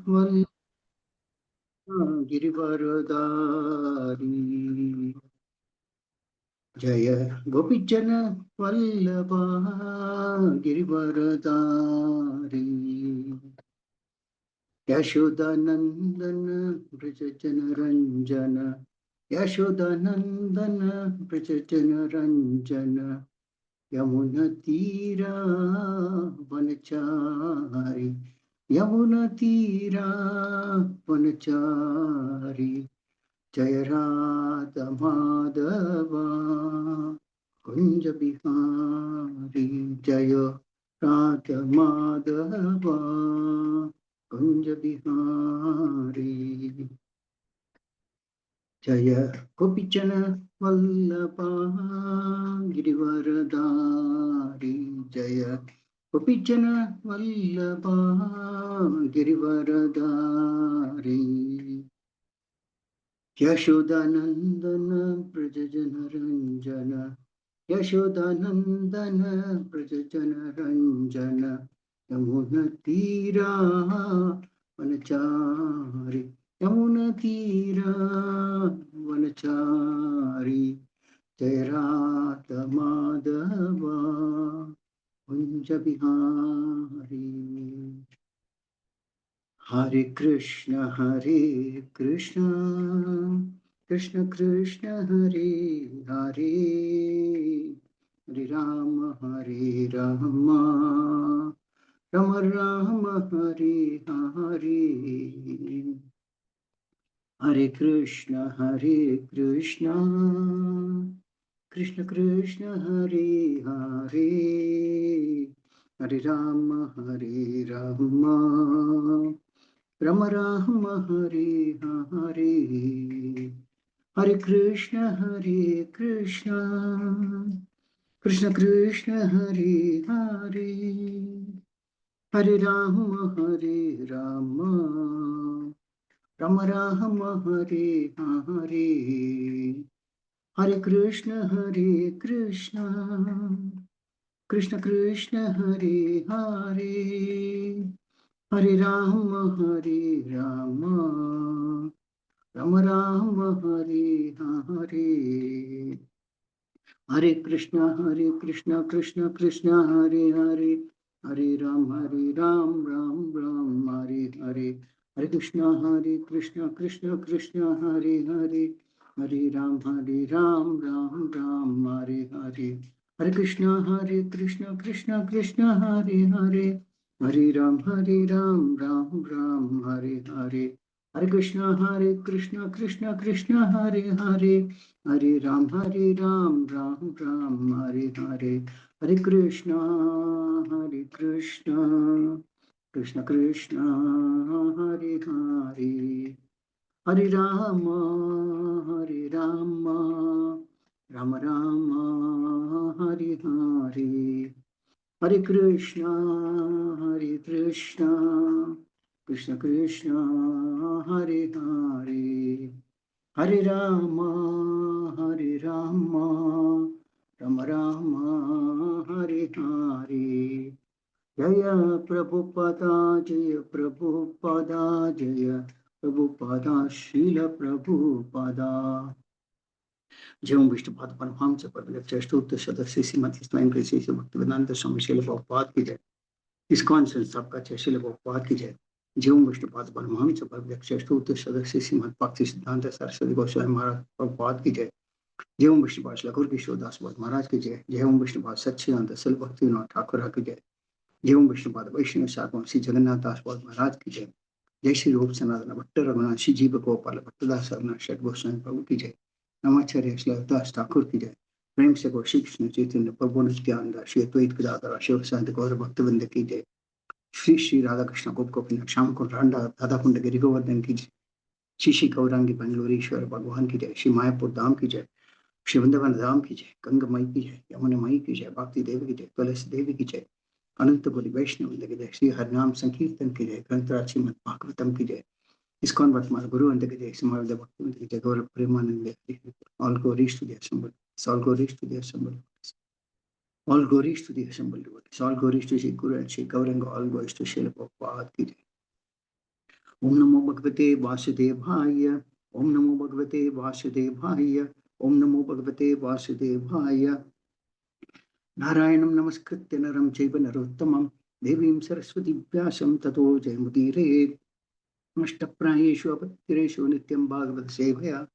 वल्लभ गिरिवरदारी जय गोपीजन वल्लभ गिरिवरदारी यशोदानंदन ब्रज रंजन यशोदानंदन ब्रज रंजन यमुना तीरा वनचारी यमुना तीरा वनचारी जय राधा माधव कुंज बिहारी जय राधा माधव कुंज बिहारी जय गोपीचन वल्लभा गिरिवरदारी जय गोपीचन वल्लभा गिरिवरदारी यशोदानंदन ब्रज रंजन यशोदानंदन ब्रज रंजन यमुना तीरा वनचारी यमुना तीरा वनचारी जय राधा माधव कुंज बिहारी हरे कृष्ण कृष्ण कृष्ण हरे हरे हरे राम राम राम हरे हरे हरे कृष्ण कृष्ण कृष्ण हरे हरे हरे राम राम राम हरे हरे हरे कृष्ण कृष्ण कृष्ण हरे हरे हरे राम राम राम हरे हरे हरे कृष्ण कृष्ण कृष्ण हरे हरे हरे राम राम राम हरे हरे हरे कृष्ण कृष्ण कृष्ण हरे हरे हरे राम राम राम हरे हरे हरे कृष्ण कृष्ण कृष्ण हरे हरे हरे राम राम हरे हरे हरे कृष्ण कृष्ण कृष्ण हरे हरे हरे राम राम हरे हरे हरे कृष्ण कृष्ण कृष्ण हरे हरे हरे राम राम हरे हरे हरे कृष्ण कृष्ण कृष्ण हरे हरे हरे राम राम राम हरे हरे हरे कृष्ण कृष्ण कृष्ण हरे हरे हरे राम राम राम हरे हरे जय प्रभुपदा जय प्रभुपदा शील प्रभुपदा जय ओम विष्णुपाद परमहंस प्रभु सदस्य श्रीमती स्वयं कृषि भक्तिवेदांत स्वामी शील प्रभुपाद की जय। इस्कॉन संस्थापक शील प्रभुपाद की जय। जय ओम विष्णुपाद परमहंस प्रभु सदस्य श्रीमद भक्ति सिद्धांत सरस्वती गोस्वामी महाराज प्रभुपाद की जय। जय ओम विष्णुपाद लघुर किशोरदास महाराज की जय। जय ओम विष्णुपाद सच्चिदानंद सल भक्ति विनोद ठाकुर की जय। जय ओम विष्णुपाद वैष्णव शाखा श्री जगन्नाथ दास महाराज की जय। जय श्री रूप सनातन भट्ट रघुनाथ श्री जीव गोपाल भट्टदास रघुनाथ षट गोस्वामी प्रभु की जय। नमाचार्य श्रीदास ठाकुर की जय। प्रेम से गो श्री कृष्ण चैतन्य प्रभु नित्यानंद श्री अद्वैत गदाधर शिव संत गौर भक्तवृंद की जय। श्री श्री राधा कृष्ण गोप गोपिनाथ श्याम कुंड राधा राधा कुंड गिरि गोवर्धन की जय। श्री श्री गौरांगी बंगलोरीश्वर भगवान की जय। श्री मायापुर धाम की जय। श्री वृंदावन धाम की जय। गंगा मई की जय। यमुना मई की जय। भक्ति देवी की जय। तुलसी देवी की जय। अनंत गुरु वैष्णव की जय। श्री हरिनाम संकीर्तन की जय। ग्रंथराज श्रीमद भागवतम की जय। इस्कॉन वर्तमान गुरु अंत की जय। समावेद भक्ति की जय। Gaur Premanand all glories to the assembled. All glories to the assembled. All glories to the assembled devotees. All glories to Sri Guru and Sri Gauranga. All glories to Srila Prabhupada ki jai. Om Namo Bhagavate Vasudevaya. Om Namo Bhagavate Vasudevaya. Om Namo Bhagavate Vasudevaya. Narayanam Namaskritya Naram Chaiva Narottamam Devim Saraswati Vyasam Tato Jayamudire Nashtaprayeshu Apattireshu Nityam Bhagavad Sevaya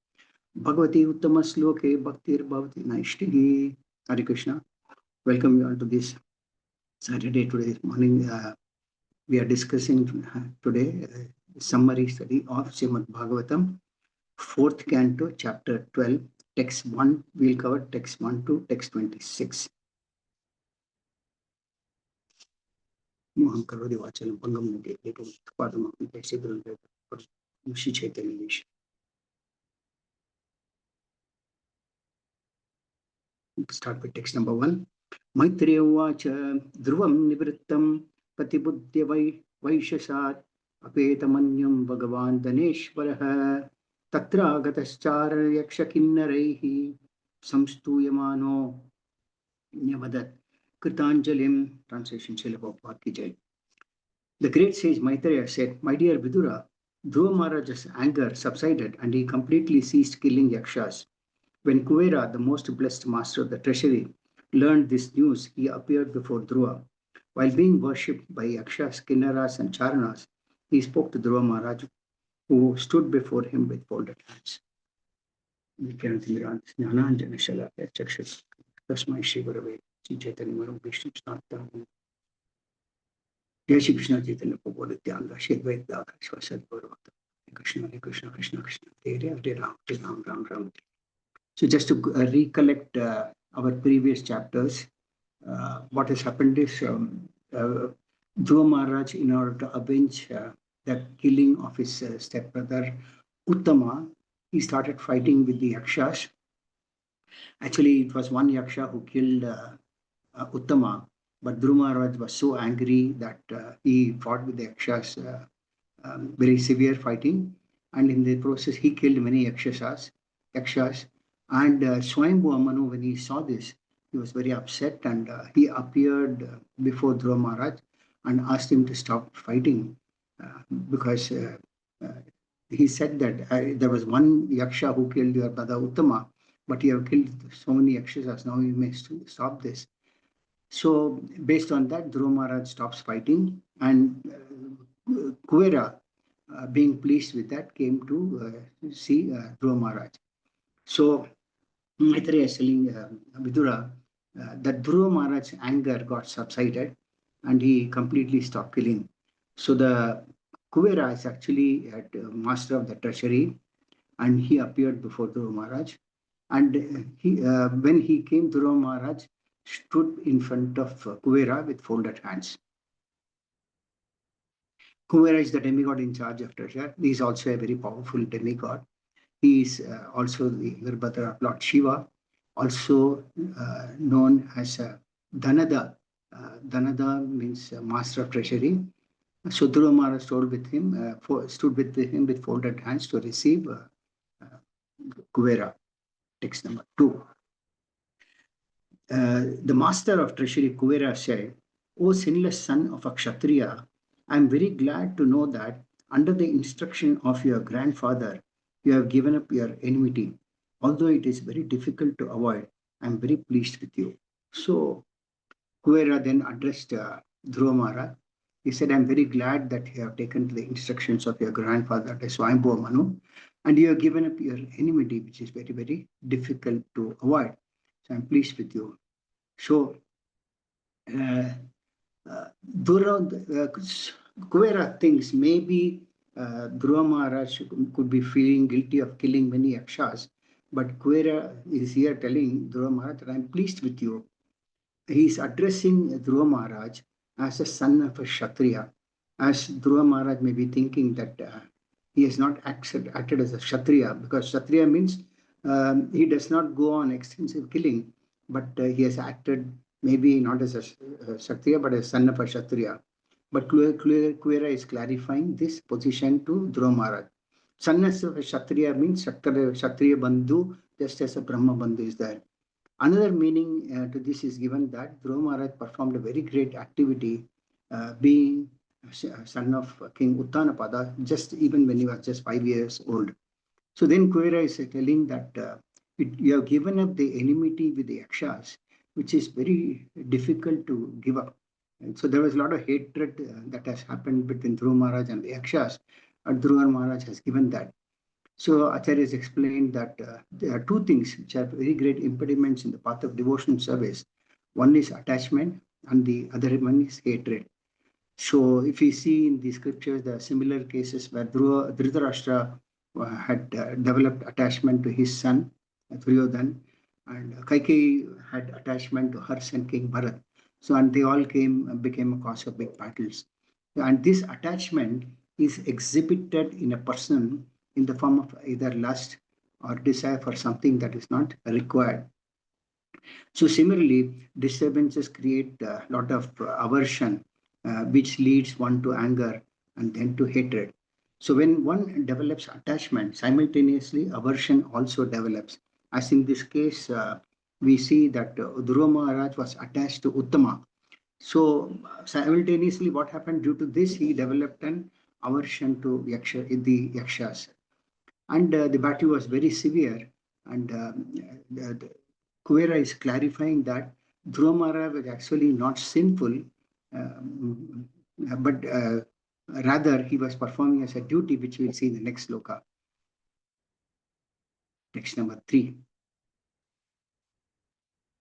Bhagavati Uttama Sloke Bhaktir Bhavati Naishtini. Hare Krishna. Welcome you all to this Saturday, today morning. We are discussing today summary study of Srimad Bhagavatam, 4th Canto, chapter 12, text 1. We'll cover text 1 to text 26. Moham Karodi Vachalam Bangam Nagam Padam Sibul Shri Chaitanya. Start with text number 1. Maitreya Vacha Dhruvam Nivrittam Patibuddhya Vaishasat Apetamanyam Bhagavan Daneshwaraha Tatra Gataschara Yakshakinnaraihi Samstuyamano Nyavadat Kritanjalim. Translation Srila Prabhupada ki Jai. The great sage Maitreya said, "My dear Vidura, Dhruva Maharaj's anger subsided and he completely ceased killing yakshas. When Kuvera, the most blessed master of the treasury, learned this news, he appeared before Dhruva. While being worshipped by yakshas, kinnaras, and charanas, he spoke to Dhruva Maharaj, who stood before him with folded hands. Jai Shri Krishna Chaitanya Prabhu Nityananda Shri Advaita Shvasad Gauravata Krishna Hare Krishna Krishna Krishna Hare Hare Ram Ram Ram. So just to recollect our previous chapters, what has happened is Dhruva Maharaj, in order to avenge the killing of his stepbrother Uttama, he started fighting with the yakshas. Actually, it was one yaksha who killed Uttama, but Dhruva Maharaj was so angry that he fought with the yakshas, very severe fighting, and in the process he killed many yakshas. And Swayambhu Manu, when he saw this, he was very upset, and he appeared before Dhruva Maharaj and asked him to stop fighting because he said that there was one yaksha who killed your brother Uttama, but you have killed so many yakshas, now you may stop this. So based on that, Dhruva Maharaj stops fighting, and Kuvera, being pleased with that, came to see Dhruva Maharaj. So Maitreya is telling Vidura that Dhruva Maharaj's anger got subsided and he completely stopped killing. So the Kuvera is actually master of the treasury, and he appeared before Dhruva Maharaj. And when he came, Dhruva Maharaj stood in front of Kuvera with folded hands. Kuvera is the demigod in charge of treasure. He is also a very powerful demigod. He is also the younger brother of Lord Shiva, also known as Dhanada. Dhanada means master of treasury. So Dhruva Maharaj stood with him with folded hands to receive Kuvera. Text number 2. The master of treasury Kuvera said, "O sinless son of a Kshatriya, I am very glad to know that under the instruction of your grandfather, you have given up your enmity. Although it is very difficult to avoid, I am very pleased with you." So Kuvera then addressed Dhruva Maharaj. He said, "I am very glad that you have taken the instructions of your grandfather, Swayambhu Manu, and you have given up your enmity, which is very, very difficult to avoid. So I am pleased with you." So Kuvera thinks maybe Dhruva Maharaj could be feeling guilty of killing many yakshas, but Kuvera is here telling Dhruva Maharaj that I am pleased with you. He is addressing Dhruva Maharaj as a son of a Kshatriya, as Dhruva Maharaj may be thinking that he has not acted as a Kshatriya, because Kshatriya means he does not go on extensive killing, but he has acted maybe not as a Kshatriya, but as son of a Kshatriya. But Kuvera is clarifying this position to Dhruva Maharaj. Son of a Kshatriya means Kshatriya Bandhu, just as a Brahma Bandhu is there. Another meaning to this is given that Dhruva Maharaj performed a very great activity, being son of King Uttanapada, just even when he was just 5 years old. So then Kuera is telling that you have given up the enmity with the Yakshas, which is very difficult to give up. And so there was a lot of hatred that has happened between Dhruva Maharaj and the Yakshas, and Dhruva Maharaj has given that. So Acharya has explained that there are two things which are very great impediments in the path of devotional service. One is attachment, and the other one is hatred. So if we see in the scriptures, there are similar cases where Dhritarashtra had developed attachment to his son, Duryodhan, and Kaikeyi had attachment to her son, King Bharat. So, and they all became a cause of big battles. And this attachment is exhibited in a person in the form of either lust or desire for something that is not required. So similarly, disturbances create a lot of aversion, which leads one to anger and then to hatred. So when one develops attachment, simultaneously aversion also develops. As in this case, we see that Dhruva Maharaj was attached to Uttama. So simultaneously, what happened due to this, he developed an aversion to the Yakshas. And the battle was very severe. And Kuera is clarifying that Dhruva Maharaj was actually not sinful, but rather he was performing as a duty, which we'll see in the next sloka. Text number 3.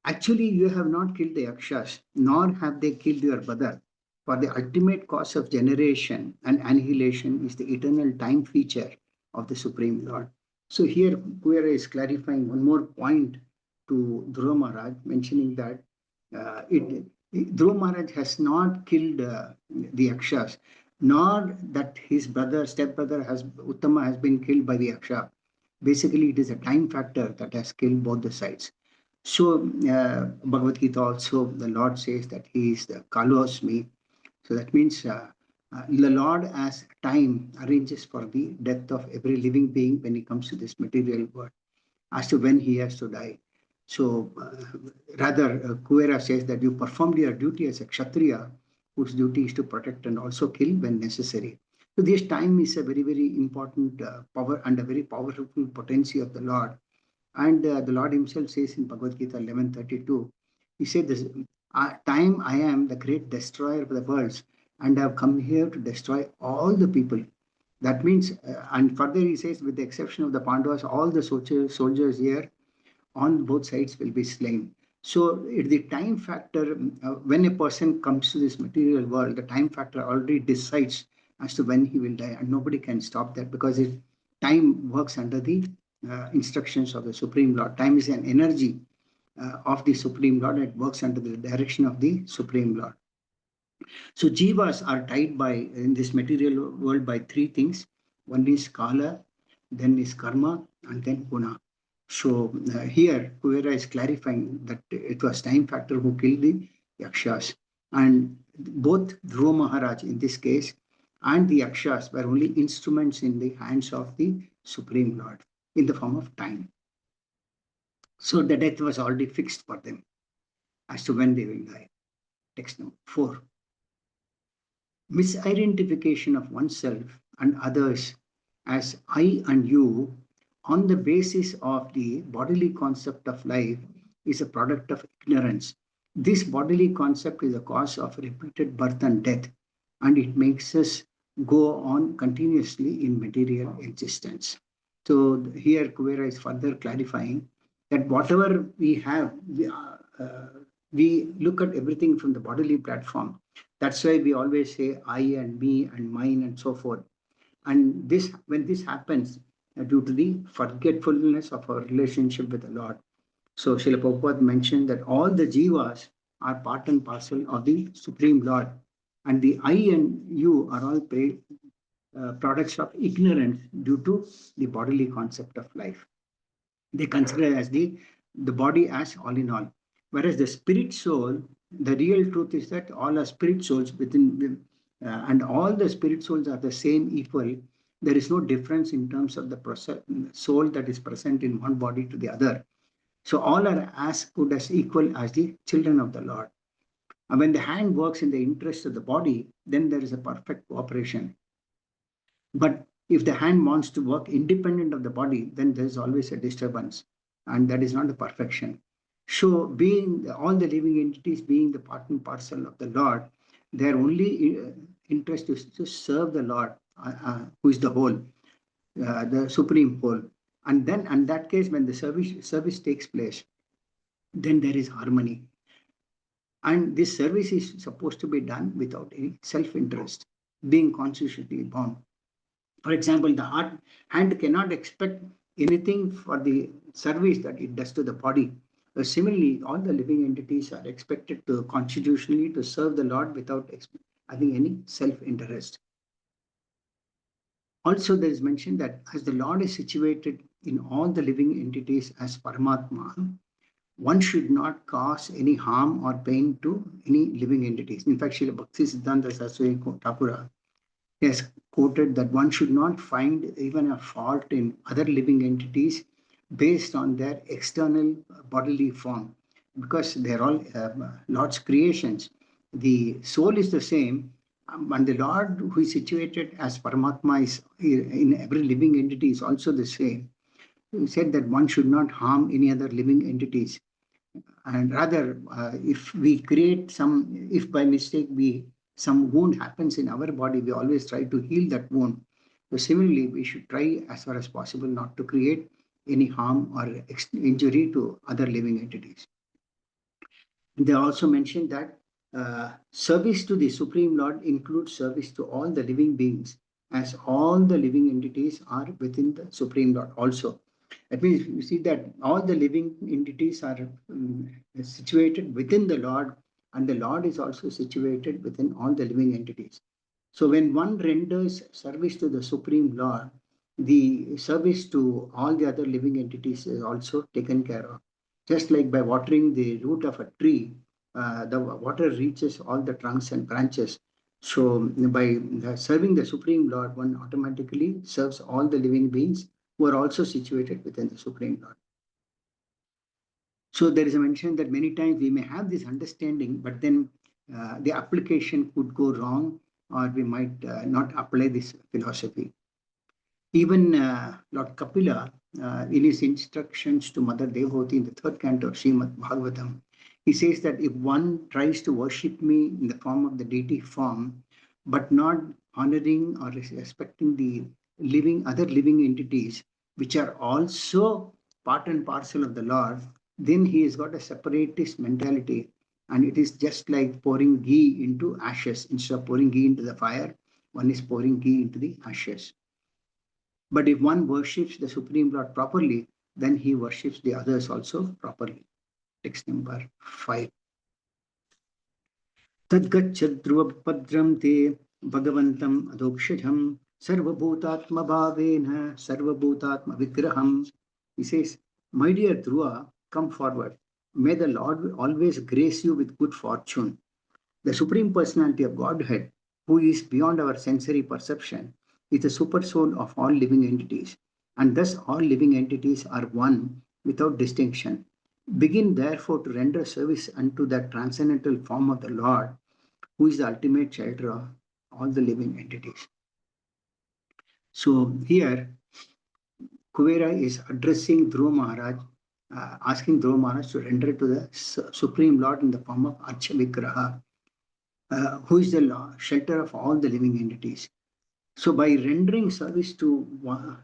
Actually, you have not killed the Yakshas, nor have they killed your brother. For the ultimate cause of generation and annihilation is the eternal time feature of the Supreme Lord. So here Kuera is clarifying one more point to Dhruva Maharaj, mentioning that Dhruva Maharaj has not killed the Yakshas, nor that his brother, stepbrother, Uttama has been killed by the Yaksha. Basically, it is a time factor that has killed both the sides. So, Bhagavad Gita also, the Lord says that He is the Kalosmi. So that means the Lord, as time, arranges for the death of every living being when He comes to this material world, as to when he has to die. So, rather, Kuera says that you performed your duty as a Kshatriya, whose duty is to protect and also kill when necessary. So, this time is a very, very important power and a very powerful potency of the Lord. And the Lord Himself says in Bhagavad Gita 11:32, He said, "This time I am the great destroyer of the worlds, and I have come here to destroy all the people." That means, and further He says, with the exception of the Pandavas, all the soldiers here on both sides will be slain. So, the time factor, when a person comes to this material world, the time factor already decides as to when he will die, and nobody can stop that because time works under the instructions of the Supreme Lord. Time is an energy of the Supreme Lord. It works under the direction of the Supreme Lord. So jivas are tied in this material world by three things. One is kala, then is karma, and then guna. So here Kuvera is clarifying that it was time factor who killed the yakshas. And both Dhruva Maharaj in this case and the yakshas were only instruments in the hands of the Supreme Lord in the form of time. So the death was already fixed for them as to when they will die. Text number 4. Misidentification of oneself and others as I and you on the basis of the bodily concept of life is a product of ignorance. This bodily concept is a cause of repeated birth and death, and it makes us go on continuously in material existence. So here Kuvera is further clarifying that whatever we have, we look at everything from the bodily platform. That's why we always say I and me and mine and so forth. And this, when this happens, due to the forgetfulness of our relationship with the Lord. So Srila Prabhupada mentioned that all the jivas are part and parcel of the Supreme Lord. And the I and you are all products of ignorance due to the bodily concept of life. They consider as the body as all in all. Whereas the spirit soul, the real truth is that all are spirit souls within, and all the spirit souls are the same equal. There is no difference in terms of the soul that is present in one body to the other. So all are as good as equal as the children of the Lord. And when the hand works in the interest of the body, then there is a perfect cooperation. But if the hand wants to work independent of the body, then there is always a disturbance, and that is not a perfection. So, being all the living entities being the part and parcel of the Lord, their only interest is to serve the Lord, who is the whole, the supreme whole. And then, in that case, when the service takes place, then there is harmony. And this service is supposed to be done without any self-interest, being constitutionally bound. For example, the hand cannot expect anything for the service that it does to the body. Similarly, all the living entities are expected to constitutionally to serve the Lord without having any self-interest. Also, there is mentioned that as the Lord is situated in all the living entities as Paramatma, one should not cause any harm or pain to any living entities. In fact, Srila Bhakti Siddhanta Saraswati Thakura has quoted that one should not find even a fault in other living entities based on their external bodily form, because they're all Lord's creations. The soul is the same, and the Lord who is situated as Paramatma is in every living entity is also the same. He said that one should not harm any other living entities, and rather if we create some, if by mistake we some wound happens in our body, we always try to heal that wound. So similarly, we should try as far as possible not to create any harm or injury to other living entities. They also mentioned that service to the Supreme Lord includes service to all the living beings, as all the living entities are within the Supreme Lord also. That means you see that all the living entities are situated within the Lord, and the Lord is also situated within all the living entities. So when one renders service to the Supreme Lord, the service to all the other living entities is also taken care of. Just like by watering the root of a tree, the water reaches all the trunks and branches. So by serving the Supreme Lord, one automatically serves all the living beings who are also situated within the Supreme Lord. So there is a mention that many times we may have this understanding, but then the application could go wrong, or we might not apply this philosophy. Even Lord Kapila, in his instructions to Mother Devotee in the third canto of Srimad Bhagavatam, he says that if one tries to worship me in the form of the deity form, but not honoring or respecting the other living entities, which are also part and parcel of the Lord, then he has got a separatist mentality, and it is just like pouring ghee into ashes. Instead of pouring ghee into the fire, one is pouring ghee into the ashes. But if one worships the Supreme Lord properly, then he worships the others also properly. Text number 5. Tadgacchadruvapadram te Bhagavantam adokshajam sarvabhutatma bhavena sarvabhutatma vigraham. He says, my dear Dhruva, come forward. May the Lord always grace you with good fortune. The Supreme Personality of Godhead, who is beyond our sensory perception, is the supersoul of all living entities, and thus all living entities are one without distinction. Begin therefore to render service unto that transcendental form of the Lord, who is the ultimate shelter of all the living entities. So here, Kuvera is addressing Dhruva Maharaj, asking Dhruva Maharaj to render to the Supreme Lord in the form of Archa Vigraha, who is the shelter of all the living entities. So by rendering service to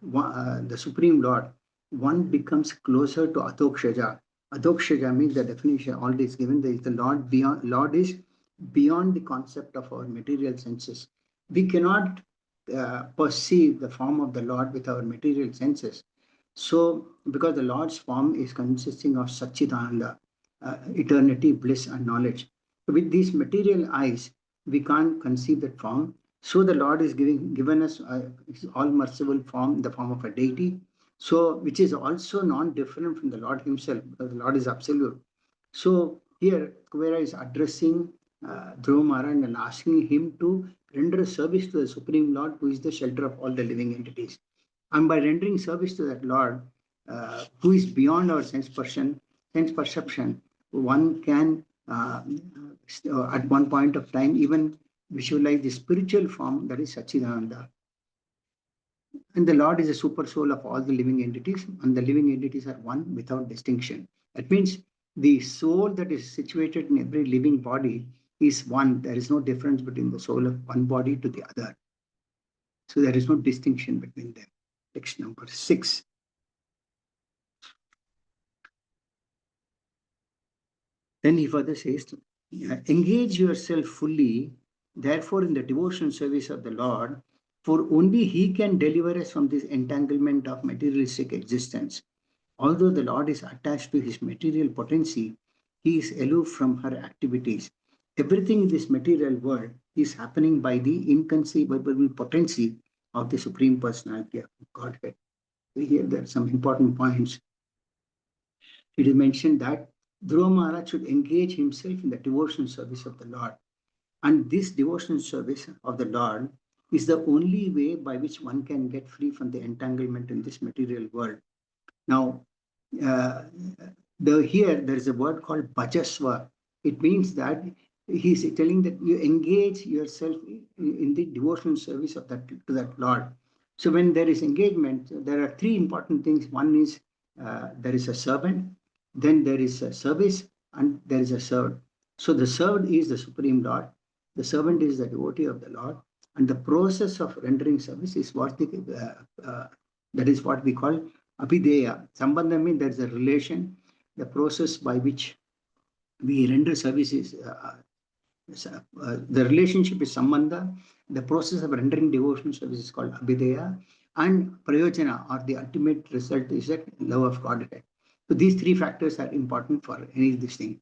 the Supreme Lord, one becomes closer to Adokshaja. Adokshaja means the definition already is given. There is the Lord is beyond the concept of our material senses. We cannot perceive the form of the Lord with our material senses. So, because the Lord's form is consisting of Satchidananda, eternity, bliss, and knowledge. With these material eyes, we can't conceive that form. So the Lord is given us his all-merciful form in the form of a deity, so which is also non-different from the Lord himself, because the Lord is absolute. So here, Kuvera is addressing Dhruva Maharaj and asking him to render service to the Supreme Lord, who is the shelter of all the living entities. And by rendering service to that Lord, who is beyond our sense perception, one can at one point of time even visualize the spiritual form that is Sachidananda. And the Lord is the super soul of all the living entities, and the living entities are one without distinction. That means the soul that is situated in every living body is one. There is no difference between the soul of one body to the other. So there is no distinction between them. Text number 6. Then he further says, engage yourself fully, therefore, in the devotional service of the Lord, for only He can deliver us from this entanglement of materialistic existence. Although the Lord is attached to His material potency, He is aloof from her activities. Everything in this material world is happening by the inconceivable potency of the Supreme Personality of Godhead. Here there are some important points. It is mentioned that Dhruva Maharaj should engage himself in the devotional service of the Lord. And this devotional service of the Lord is the only way by which one can get free from the entanglement in this material world. Now, uh, here there is a word called bhajasva. It means that he's telling that you engage yourself in the devotional service of that to that Lord. So when there is engagement, there are three important things. One is there is a servant, then there is a service, and there is a served. So the served is the Supreme Lord, the servant is the devotee of the Lord, and the process of rendering service is that is what we call Abhideya. Sambandha means there is a relation, the process by which we render services. The relationship is Sambandha. The process of rendering devotional service is called Abhideya. And Prayojana, or the ultimate result, is that love of Godhead. So these three factors are important for any of this thing.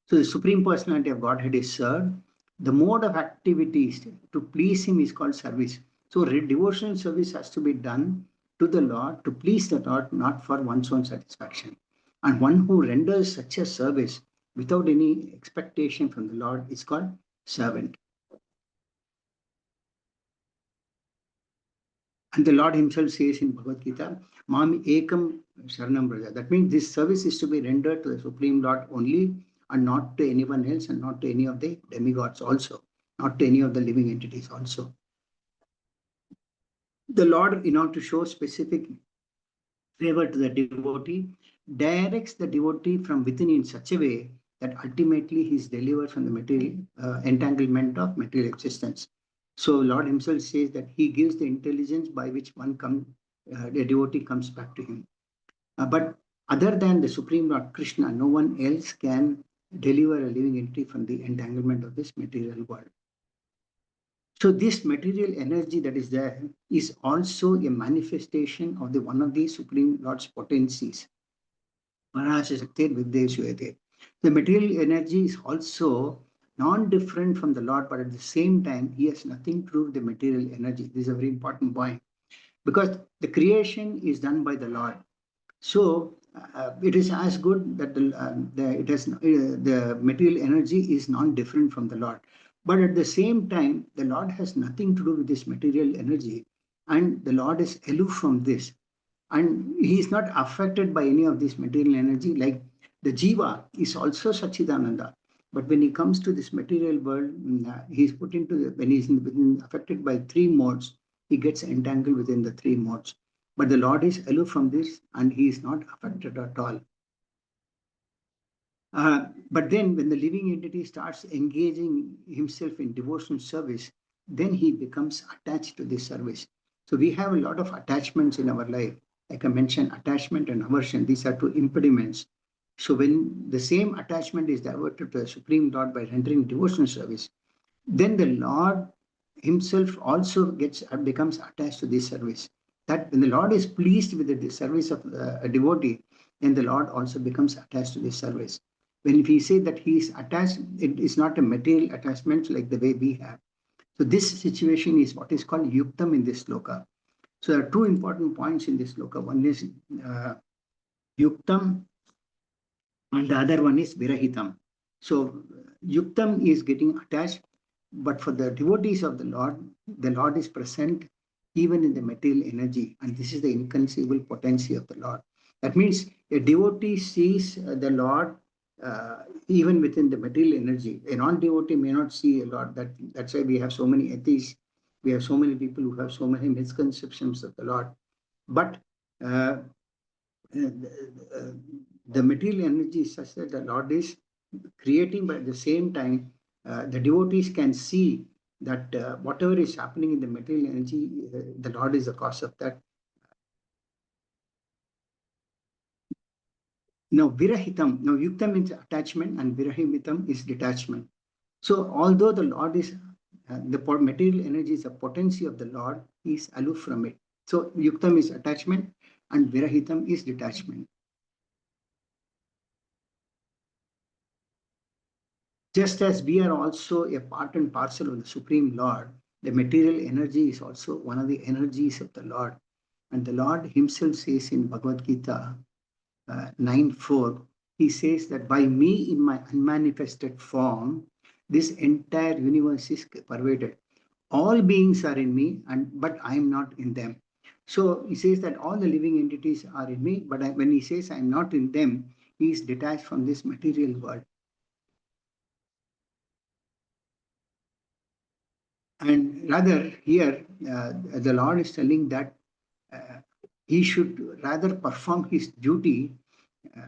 So the Supreme Personality of Godhead is served. The mode of activities to please Him is called service. So devotional service has to be done to the Lord, to please the Lord, not for one's own satisfaction. And one who renders such a service without any expectation from the Lord is called servant. And the Lord Himself says in Bhagavad Gita, Mami Ekam Sharanam Braja. That means this service is to be rendered to the Supreme Lord only, and not to anyone else, and not to any of the demigods also, not to any of the living entities also. The Lord, in order to show specific favor to the devotee, directs the devotee from within in such a way that ultimately he is delivered from the material entanglement of material existence. So Lord Himself says that He gives the intelligence by which the devotee comes back to Him. But other than the Supreme Lord Krishna, no one else can deliver a living entity from the entanglement of this material world. So this material energy that is there is also a manifestation of the one of the Supreme Lord's potencies. The material energy is also non-different from the Lord, but at the same time, He has nothing to do with the material energy. This is a very important point, because the creation is done by the Lord. So it is as good that the material energy is non-different from the Lord. But at the same time, the Lord has nothing to do with this material energy, and the Lord is aloof from this. And He is not affected by any of this material energy. Like the Jiva is also Sachidananda. But when he comes to this material world, he is put into when he is affected by three modes, he gets entangled within the three modes. But the Lord is aloof from this, and He is not affected at all. But then when the living entity starts engaging himself in devotional service, then he becomes attached to this service. So we have a lot of attachments in our life. Like I mentioned, attachment and aversion, these are two impediments. So when the same attachment is diverted to the Supreme Lord by rendering devotional service, then the Lord Himself also becomes attached to this service. That when the Lord is pleased with the service of a devotee, then the Lord also becomes attached to this service. When we say that He is attached, it is not a material attachment like the way we have. So this situation is what is called yuktam in this sloka. So there are two important points in this sloka. One is yuktam, and the other one is virahitam. So yuktam is getting attached, but for the devotees of the Lord is present even in the material energy, and this is the inconceivable potency of the Lord. That means a devotee sees the Lord even within the material energy. A non-devotee may not see a lot. That's why we have so many atheists. We have so many people who have so many misconceptions of the Lord. But uh, the material energy is such that the Lord is creating, but at the same time, the devotees can see that whatever is happening in the material energy, the Lord is the cause of that. Now, virahitam. Now, yuktam means attachment, and virahimitam is detachment. So, although the Lord is the material energy is a potency of the Lord, he is aloof from it. So, yuktam is attachment, and virahitam is detachment. Just as we are also a part and parcel of the Supreme Lord, the material energy is also one of the energies of the Lord. And the Lord himself says in Bhagavad Gita 9:4, he says that by me in my unmanifested form, this entire universe is pervaded. All beings are in me, but I am not in them. So he says that all the living entities are in me, but when he says I am not in them, he is detached from this material world. And rather, here, the Lord is telling that uh, he should rather perform his duty. Uh,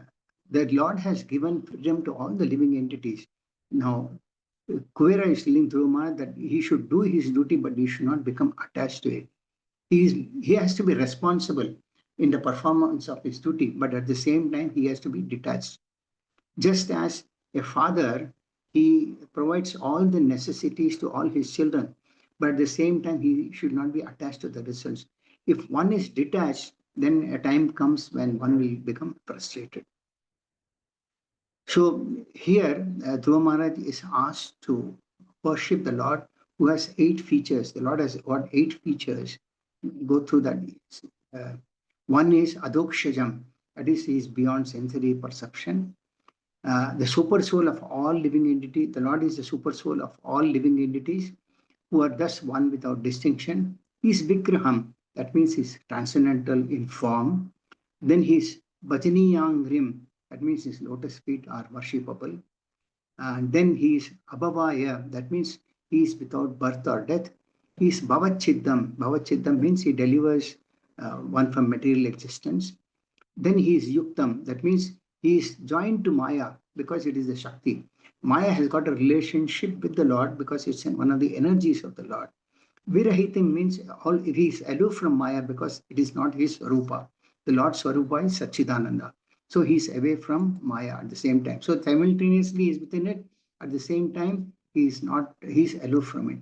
the Lord has given freedom to all the living entities. Now, Kuvera is telling Dhruva that he should do his duty, but he should not become attached to it. He has to be responsible in the performance of his duty, but at the same time, he has to be detached. Just as a father, he provides all the necessities to all his children, but at the same time, he should not be attached to the results. If one is detached, then a time comes when one will become frustrated. So here, Dhruva Maharaj is asked to worship the Lord who has 8 features. The Lord has got 8 features. Go through that. Uh, One is Adokshajam, that is, he is beyond sensory perception. The super soul of all living entities. The Lord is the super soul of all living entities who are thus one without distinction. He is Vigraham, that means he is transcendental in form. Then he is Bhajaniyang Rim, that means his lotus feet are worshipable. And then he is Abhavaya, that means he is without birth or death. He is Bhavachiddam. Bhavachiddam means he delivers one from material existence. Then he is Yuktam, that means he is joined to Maya because it is the Shakti. Maya has got a relationship with the Lord because it's one of the energies of the Lord. Virahitim means he is aloof from Maya because it is not his Rupa. The Lord's Swarupa is Satchidananda. So he is away from Maya at the same time. So simultaneously he is within it. At the same time, he is not, he is aloof from it.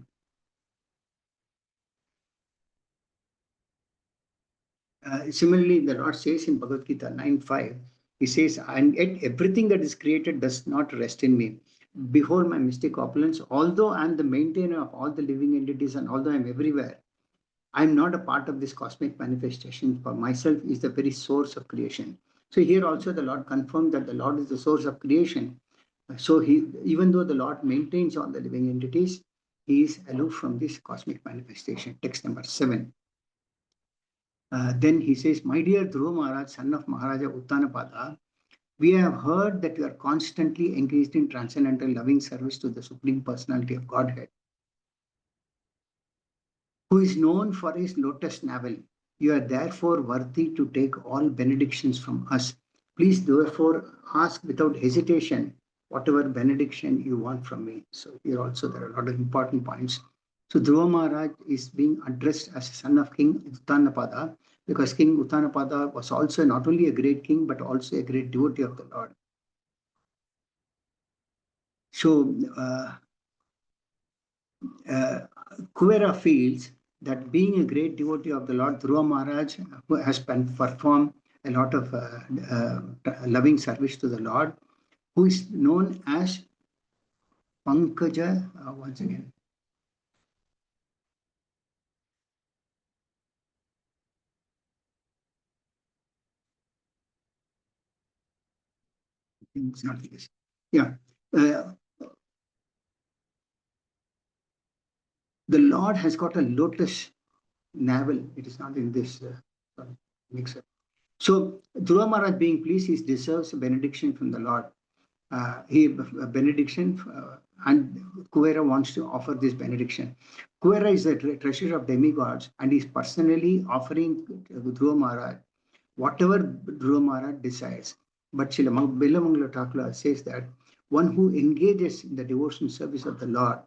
Similarly, the Lord says in Bhagavad Gita 9:5, he says, and yet everything that is created does not rest in me. Behold my mystic opulence, although I am the maintainer of all the living entities and although I am everywhere, I am not a part of this cosmic manifestation. For myself is the very source of creation. So here also the Lord confirmed that the Lord is the source of creation. So he, even though the Lord maintains all the living entities, he is aloof from this cosmic manifestation. Text number 7. Then he says, my dear Dhruva Maharaj, son of Maharaja Uttanapada, we have heard that you are constantly engaged in transcendental loving service to the Supreme Personality of Godhead, who is known for his lotus navel. You are therefore worthy to take all benedictions from us. Please therefore ask without hesitation whatever benediction you want from me. So here also there are a lot of important points. So Dhruva Maharaj is being addressed as a son of King Uttanapada because King Uttanapada was also not only a great king but also a great devotee of the Lord. So Kuvera feels that being a great devotee of the Lord, Dhruva Maharaj, who has performed a lot of loving service to the Lord, who is known as Pankaja, once again, it's not this. Yeah. Uh, the Lord has got a lotus navel. It is not in this. Sorry, mix up. So Dhruva Maharaj being pleased, he deserves a benediction from the Lord. benediction, and Kuvera wants to offer this benediction. Kuvera is the treasurer of demigods and is personally offering Dhruva Maharaj whatever Dhruva Maharaj decides. But Srila Bilamangala Thakura says that one who engages in the devotional service of the Lord,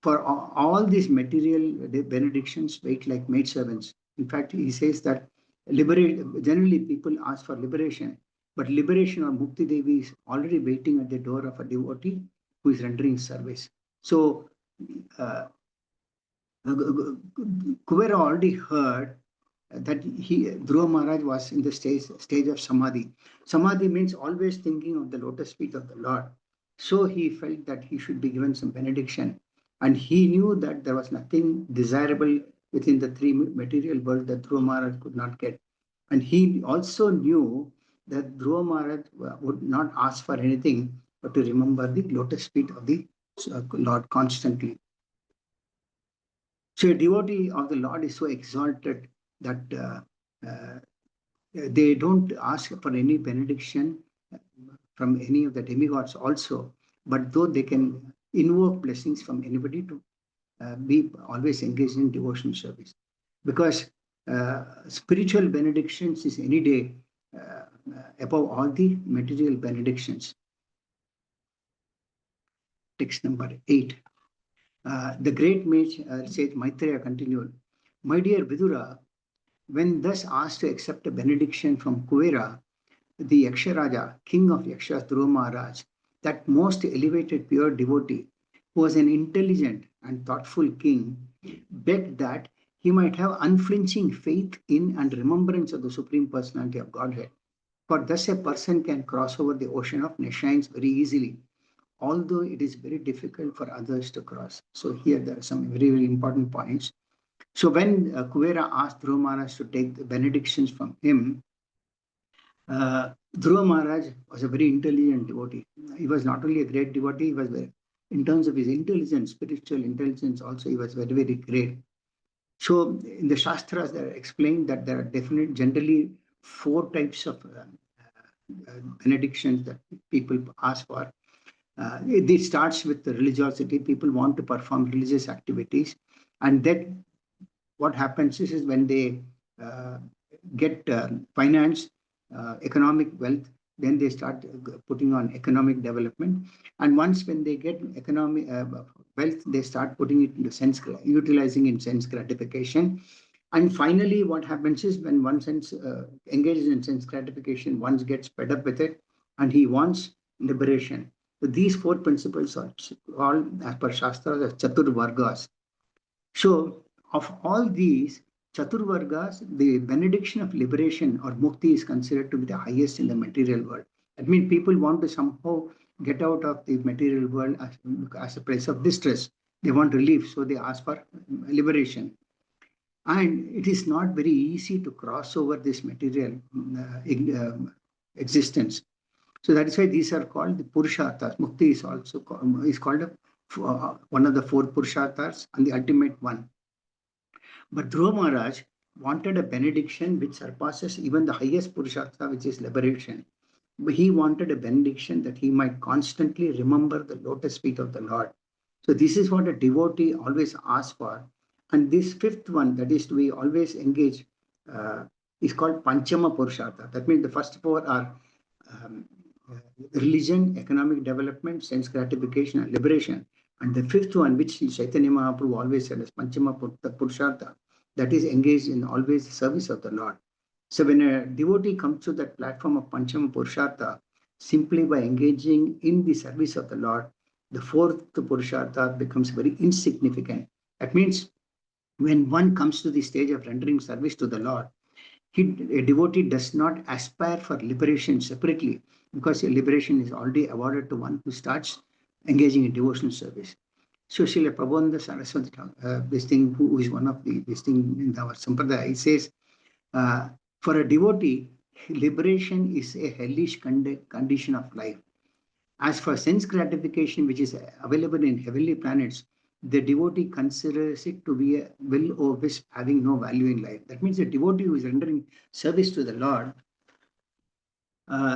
for all these material benedictions, wait like maidservants. In fact, he says that generally people ask for liberation, but liberation or Mukti Devi is already waiting at the door of a devotee who is rendering service. So, Kuvera already heard that Dhruva Maharaj was in the stage of Samadhi. Samadhi means always thinking of the lotus feet of the Lord. So he felt that he should be given some benediction. And he knew that there was nothing desirable within the three material world that Dhruva Maharaj could not get. And he also knew that Dhruva Maharaj would not ask for anything but to remember the lotus feet of the Lord constantly. So a devotee of the Lord is so exalted that they don't ask for any benediction from any of the demigods also, but though they can invoke blessings from anybody to be always engaged in devotional service. Because spiritual benedictions is any day above all the material benedictions. Text number 8. The great mage said, Maitreya continued, my dear Vidura, when thus asked to accept a benediction from Kuvera, the Yaksharaja, king of Yakshas, Dhruva Maharaj, that most elevated pure devotee, who was an intelligent and thoughtful king, begged that he might have unflinching faith in and remembrance of the Supreme Personality of Godhead. For thus a person can cross over the ocean of nescience very easily, although it is very difficult for others to cross. So here there are some very, very important points. So when Kuvera asked Dhruva Maharaj to take the benedictions from him, Dhruva Maharaj was a very intelligent devotee. He was not only a great devotee, he was very, in terms of his intelligence, spiritual intelligence also, he was very, very great. So in the Shastras, they are explained that there are generally 4 types of benedictions that people ask for. It starts with the religiosity. People want to perform religious activities, and then what happens is when they get finance, economic wealth, then they start putting on economic development. And once when they get economic wealth, they start putting it into utilizing in sense gratification. And finally, what happens is when one engages in sense gratification, one gets fed up with it, and he wants liberation. So these 4 principles are all, as per Shastra, as Chatur Vargas. So of all these Chatur Vargas, the benediction of liberation or mukti is considered to be the highest in the material world. That means people want to somehow get out of the material world as a place of distress. They want relief, so they ask for liberation. And it is not very easy to cross over this material existence. So that is why these are called the Purusharthas. Mukti is also called one of the 4 Purusharthas and the ultimate one. But Dhruva Maharaj wanted a benediction which surpasses even the highest Purushartha, which is liberation. But he wanted a benediction that he might constantly remember the lotus feet of the Lord. So this is what a devotee always asks for. And this 5th one, that is to be always engaged, is called Panchama Purushartha. That means the first 4 are religion, economic development, sense gratification, and liberation. And the 5th one, which Chaitanya Mahaprabhu always said as Panchama Purushartha, that is engaged in always the service of the Lord. So when a devotee comes to that platform of Panchama Purushartha, simply by engaging in the service of the Lord, the 4th Purushartha becomes very insignificant. That means when one comes to the stage of rendering service to the Lord, a devotee does not aspire for liberation separately, because liberation is already awarded to one who starts engaging in devotional service. So Srila Prabhu Saraswati, this thing, who is one of this thing in our Sampradaya, he says, for a devotee, liberation is a hellish condition of life. As for sense gratification, which is available in heavenly planets, the devotee considers it to be a will or wish having no value in life. That means the devotee who is rendering service to the Lord,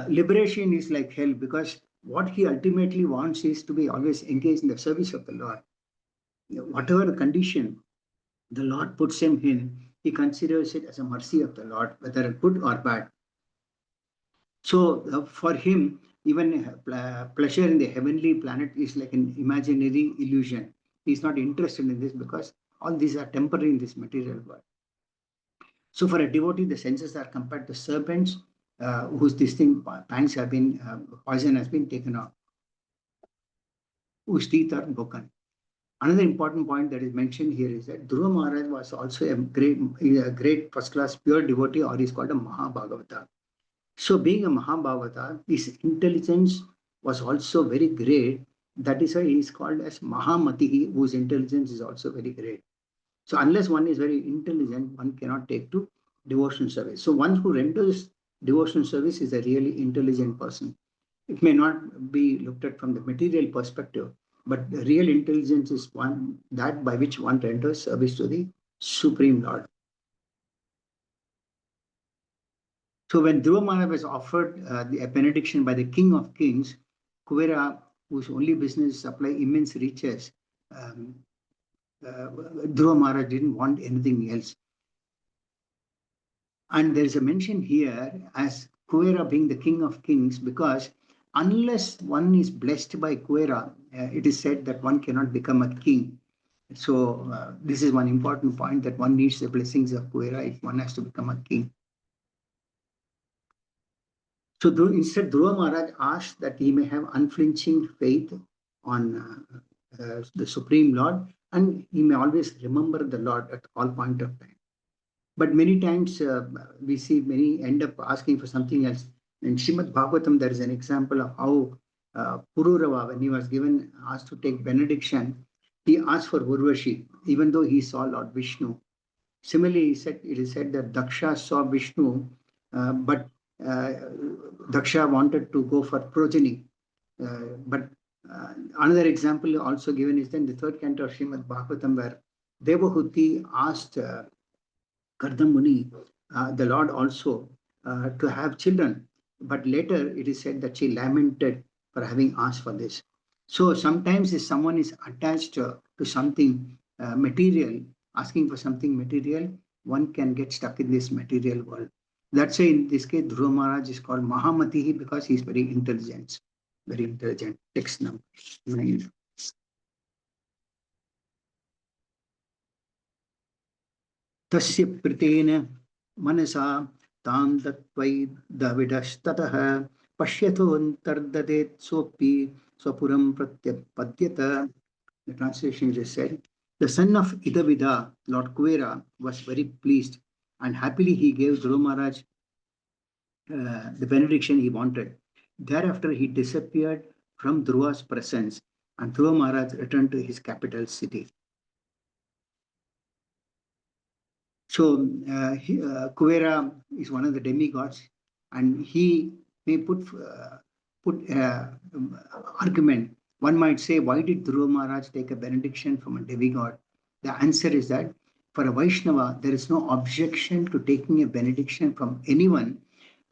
liberation is like hell, because what he ultimately wants is to be always engaged in the service of the Lord. Whatever the condition the Lord puts him in, he considers it as a mercy of the Lord, whether good or bad. So for him, even pleasure in the heavenly planet is like an imaginary illusion. He's not interested in this because all these are temporary in this material world. So for a devotee, the senses are compared to serpents whose distinct fangs have been, poison has been taken out, whose teeth are broken. Another important point that is mentioned here is that Dhruva Maharaj was also a great first-class pure devotee, or is called a Mahabhagavata. So being a Mahabhagavata, his intelligence was also very great. That is why he is called as Mahamatihi, whose intelligence is also very great. So unless one is very intelligent, one cannot take to devotional service. So one who renders devotional service is a really intelligent person. It may not be looked at from the material perspective, but the real intelligence is one that by which one renders service to the Supreme Lord. So when Dhruva Maharaj was offered a benediction by the King of Kings, Kuvera, whose only business is supply immense riches, um, Dhruva Maharaj didn't want anything else. And there is a mention here as Kuvera being the King of Kings, because unless one is blessed by Kuvera, it is said that one cannot become a king. So this is one important point, that one needs the blessings of Kuvera if one has to become a king. So instead, Dhruva Maharaj asked that he may have unflinching faith on the Supreme Lord, and he may always remember the Lord at all point of time. But many times we see many end up asking for something else. In Srimad Bhagavatam, there is an example of how Pururava, when he was asked to take benediction, he asked for Urvashi, even though he saw Lord Vishnu. Similarly, it is said that Daksha saw Vishnu, but Daksha wanted to go for progeny. But another example also given is in the third canto of Srimad Bhagavatam, where Devahuti asked Kardam Muni, the Lord also, to have children. But later it is said that she lamented for having asked for this. So sometimes if someone is attached to something material, asking for something material, one can get stuck in this material world. That's why in this case, Dhruva Maharaj is called Mahamatihi, because he is very intelligent. Very intelligent. Text number 9. तस्य प्रीतेन मनसा तां दत्त्वै दविडस्ततः पश्यतोऽन्तर्ददेत् सोऽपि स्वपुरं प्रत्यपद्यत. The translation just said, the son of Idavida, Lord Kuvera, was very pleased, and happily he gave Dhruva Maharaj the benediction he wanted. Thereafter he disappeared from Dhruva's presence, and Dhruva Maharaj returned to his capital city. So Kuvera is one of the demigods, and he may put argument. One might say, why did Dhruva Maharaj take a benediction from a demigod? The answer is that for a Vaishnava, there is no objection to taking a benediction from anyone,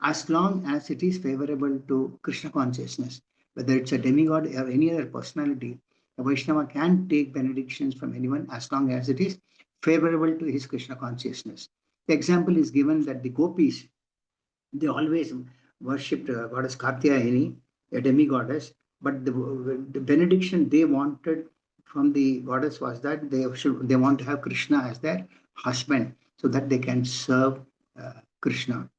as long as it is favorable to Krishna consciousness. Whether it's a demigod or any other personality, a Vaishnava can take benedictions from anyone as long as it is favorable to his Krishna consciousness. The example is given that the gopis, they always worshipped goddess Katyayani, a demigoddess, but the benediction they wanted from the goddess was that they want to have Krishna as their husband, so that they can serve Krishna.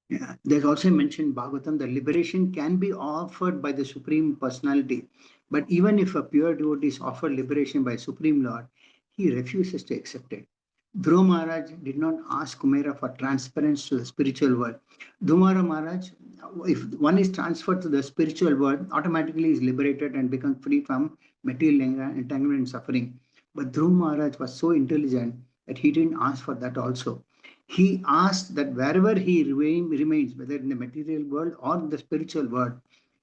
Yeah. There's also mentioned Bhagavatam, the liberation can be offered by the Supreme Personality. But even if a pure devotee is offered liberation by Supreme Lord, he refuses to accept it. Dhruva Maharaj did not ask Kumera for transference to the spiritual world. Dhruva Maharaj, if one is transferred to the spiritual world, automatically is liberated and becomes free from material entanglement and suffering. But Dhruva Maharaj was so intelligent that he didn't ask for that also. He asked that wherever he remains, whether in the material world or the spiritual world,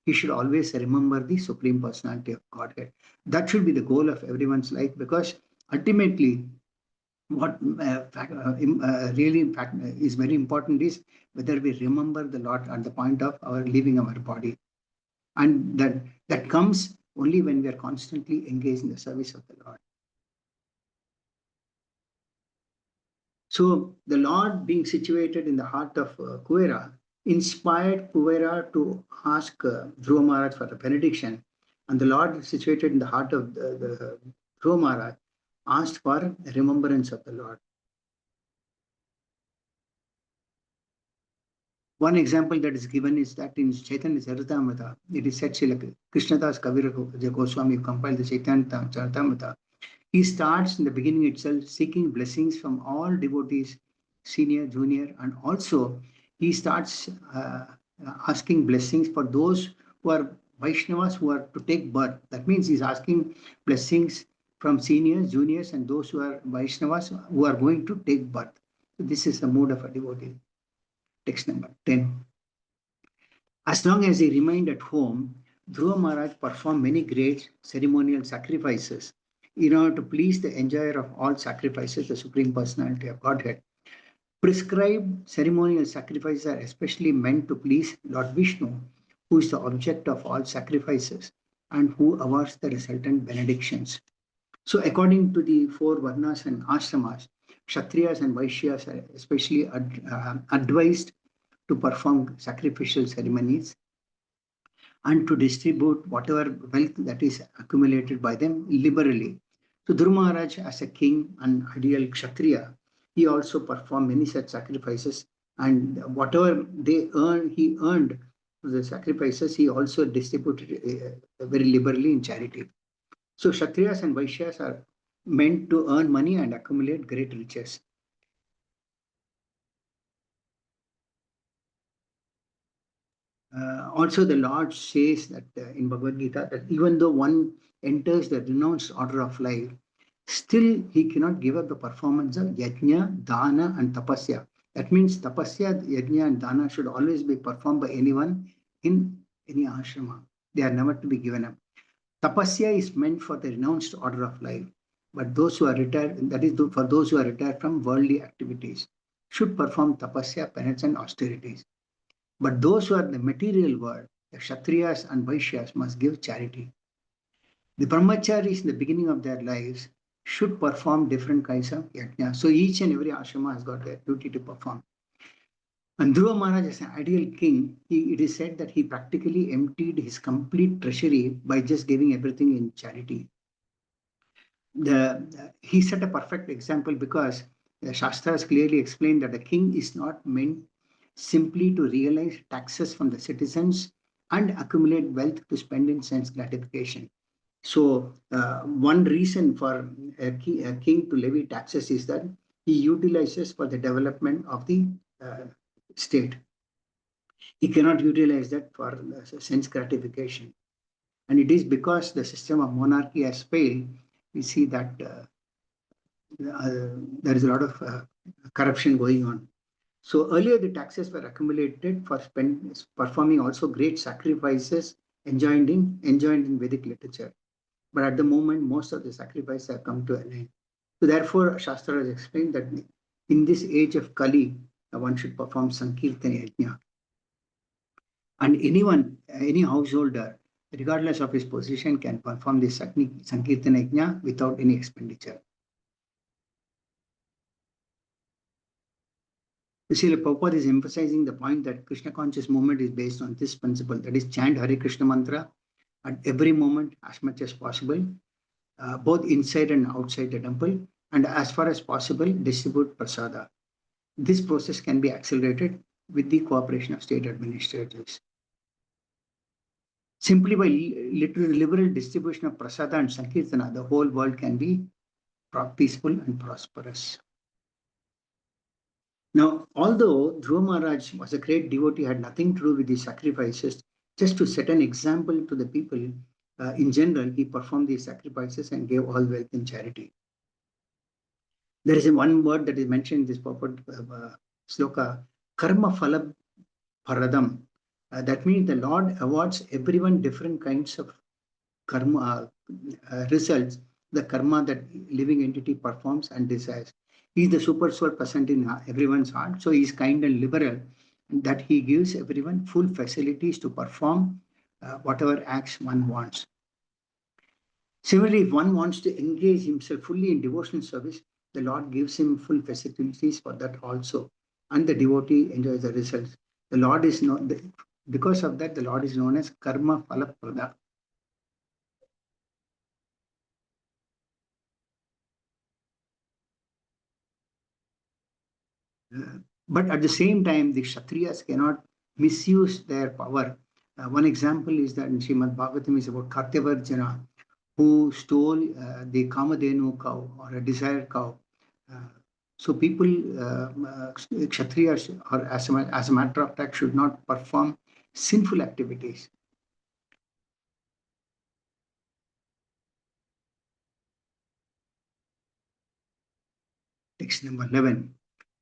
he should always remember the Supreme Personality of Godhead. That should be the goal of everyone's life, because ultimately What really in fact is very important is whether we remember the Lord at the point of our leaving our body, and that comes only when we are constantly engaged in the service of the Lord. So the Lord, being situated in the heart of Kuvera, inspired Kuvera to ask Dhruva Maharaj for a benediction, and the Lord, situated in the heart of the Dhruva Maharaj, asked for remembrance of the Lord. One example that is given is that in Chaitanya Charitamrita, it is said, Srila Krishnadas Kavira Goswami, who compiled the Chaitanya Charitamrita, he starts in the beginning itself seeking blessings from all devotees, senior, junior, and also he starts asking blessings for those who are Vaishnavas who are to take birth. That means he's asking blessings from seniors, juniors, and those who are Vaishnavas who are going to take birth. So this is the mood of a devotee. Text number 10. As long as he remained at home, Dhruva Maharaj performed many great ceremonial sacrifices in order to please the enjoyer of all sacrifices, the Supreme Personality of Godhead. Prescribed ceremonial sacrifices are especially meant to please Lord Vishnu, who is the object of all sacrifices and who awards the resultant benedictions. So, according to the four Varnas and Ashramas, Kshatriyas and Vaishyas are especially advised to perform sacrificial ceremonies and to distribute whatever wealth that is accumulated by them liberally. So Dhruva Maharaj, as a king and ideal Kshatriya, he also performed many such sacrifices, and whatever he earned through the sacrifices, he also distributed very liberally in charity. So Kshatriyas and Vaishyas are meant to earn money and accumulate great riches. Also, the Lord says that in Bhagavad Gita that even though one enters the renounced order of life, still he cannot give up the performance of yajna, dana, and tapasya. That means tapasya, yajna, and dana should always be performed by anyone in any ashrama. They are never to be given up. Tapasya is meant for the renounced order of life, but those who are retired, that is for those who are retired from worldly activities, should perform tapasya, penance, and austerities. But those who are in the material world, the Kshatriyas and Vaishyas, must give charity. The brahmacharis in the beginning of their lives should perform different kinds of yajna. So each and every ashrama has got a duty to perform. And Dhruva Maharaj, as an ideal king, it is said that he practically emptied his complete treasury by just giving everything in charity. He set a perfect example because the Shastras clearly explain that the king is not meant simply to realize taxes from the citizens and accumulate wealth to spend in sense gratification. So, one reason for a king to levy taxes is that he utilizes for the development of the uh, state. He cannot utilize that for sense gratification. And it is because the system of monarchy has failed, we see that there is a lot of corruption going on. So earlier the taxes were accumulated for performing also great sacrifices enjoined in Vedic literature. But at the moment, most of the sacrifices have come to an end. So therefore, Shastra has explained that in this age of Kali, one should perform Sankirtana Yajna. And anyone, any householder, regardless of his position, can perform this Sankirtana Yajna without any expenditure. Srila Prabhupada is emphasizing the point that Krishna conscious movement is based on this principle, that is, chant Hare Krishna mantra at every moment as much as possible, both inside and outside the temple, and as far as possible, distribute prasada. This process can be accelerated with the cooperation of state administrators. Simply by liberal distribution of prasada and sankirtana, the whole world can be peaceful and prosperous. Now, although Dhruva Maharaj was a great devotee, had nothing to do with these sacrifices, just to set an example to the people, in general, he performed these sacrifices and gave all wealth in charity. There is one word that is mentioned in this purport sloka, karma phala paradam. That means the Lord awards everyone different kinds of karma results, the karma that living entity performs and desires. He is the super soul present in everyone's heart. So he is kind and liberal, that he gives everyone full facilities to perform whatever acts one wants. Similarly, if one wants to engage himself fully in devotional service, the Lord gives him full facilities for that also. And the devotee enjoys the results. The Lord is not, because of that, the Lord is known as Karma Phala Prada. But at the same time, the Kshatriyas cannot misuse their power. One example is that in Srimad Bhagavatam is about Kartyavarjana, who stole the Kamadhenu cow or a desired cow. Uh, so people, Kshatriyas, or as a matter of fact, should not perform sinful activities. Text number 11.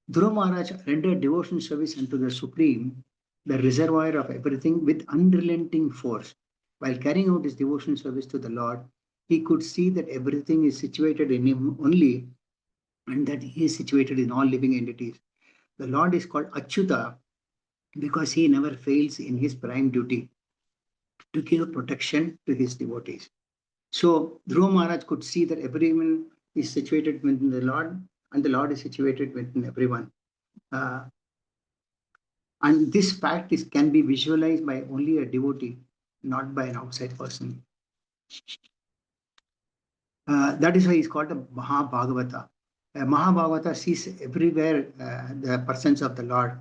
Dhruva Maharaj rendered devotional service unto the Supreme, the reservoir of everything, with unrelenting force. While carrying out his devotional service to the Lord, he could see that everything is situated in him only, and that he is situated in all living entities. The Lord is called Achyuta because he never fails in his prime duty to give protection to his devotees. So Dhruva Maharaj could see that everyone is situated within the Lord, and the Lord is situated within everyone. Uh, And this fact can be visualized by only a devotee, not by an outside person. That is why it's called a Mahabhagavata. Mahabhagavata sees everywhere the presence of the Lord.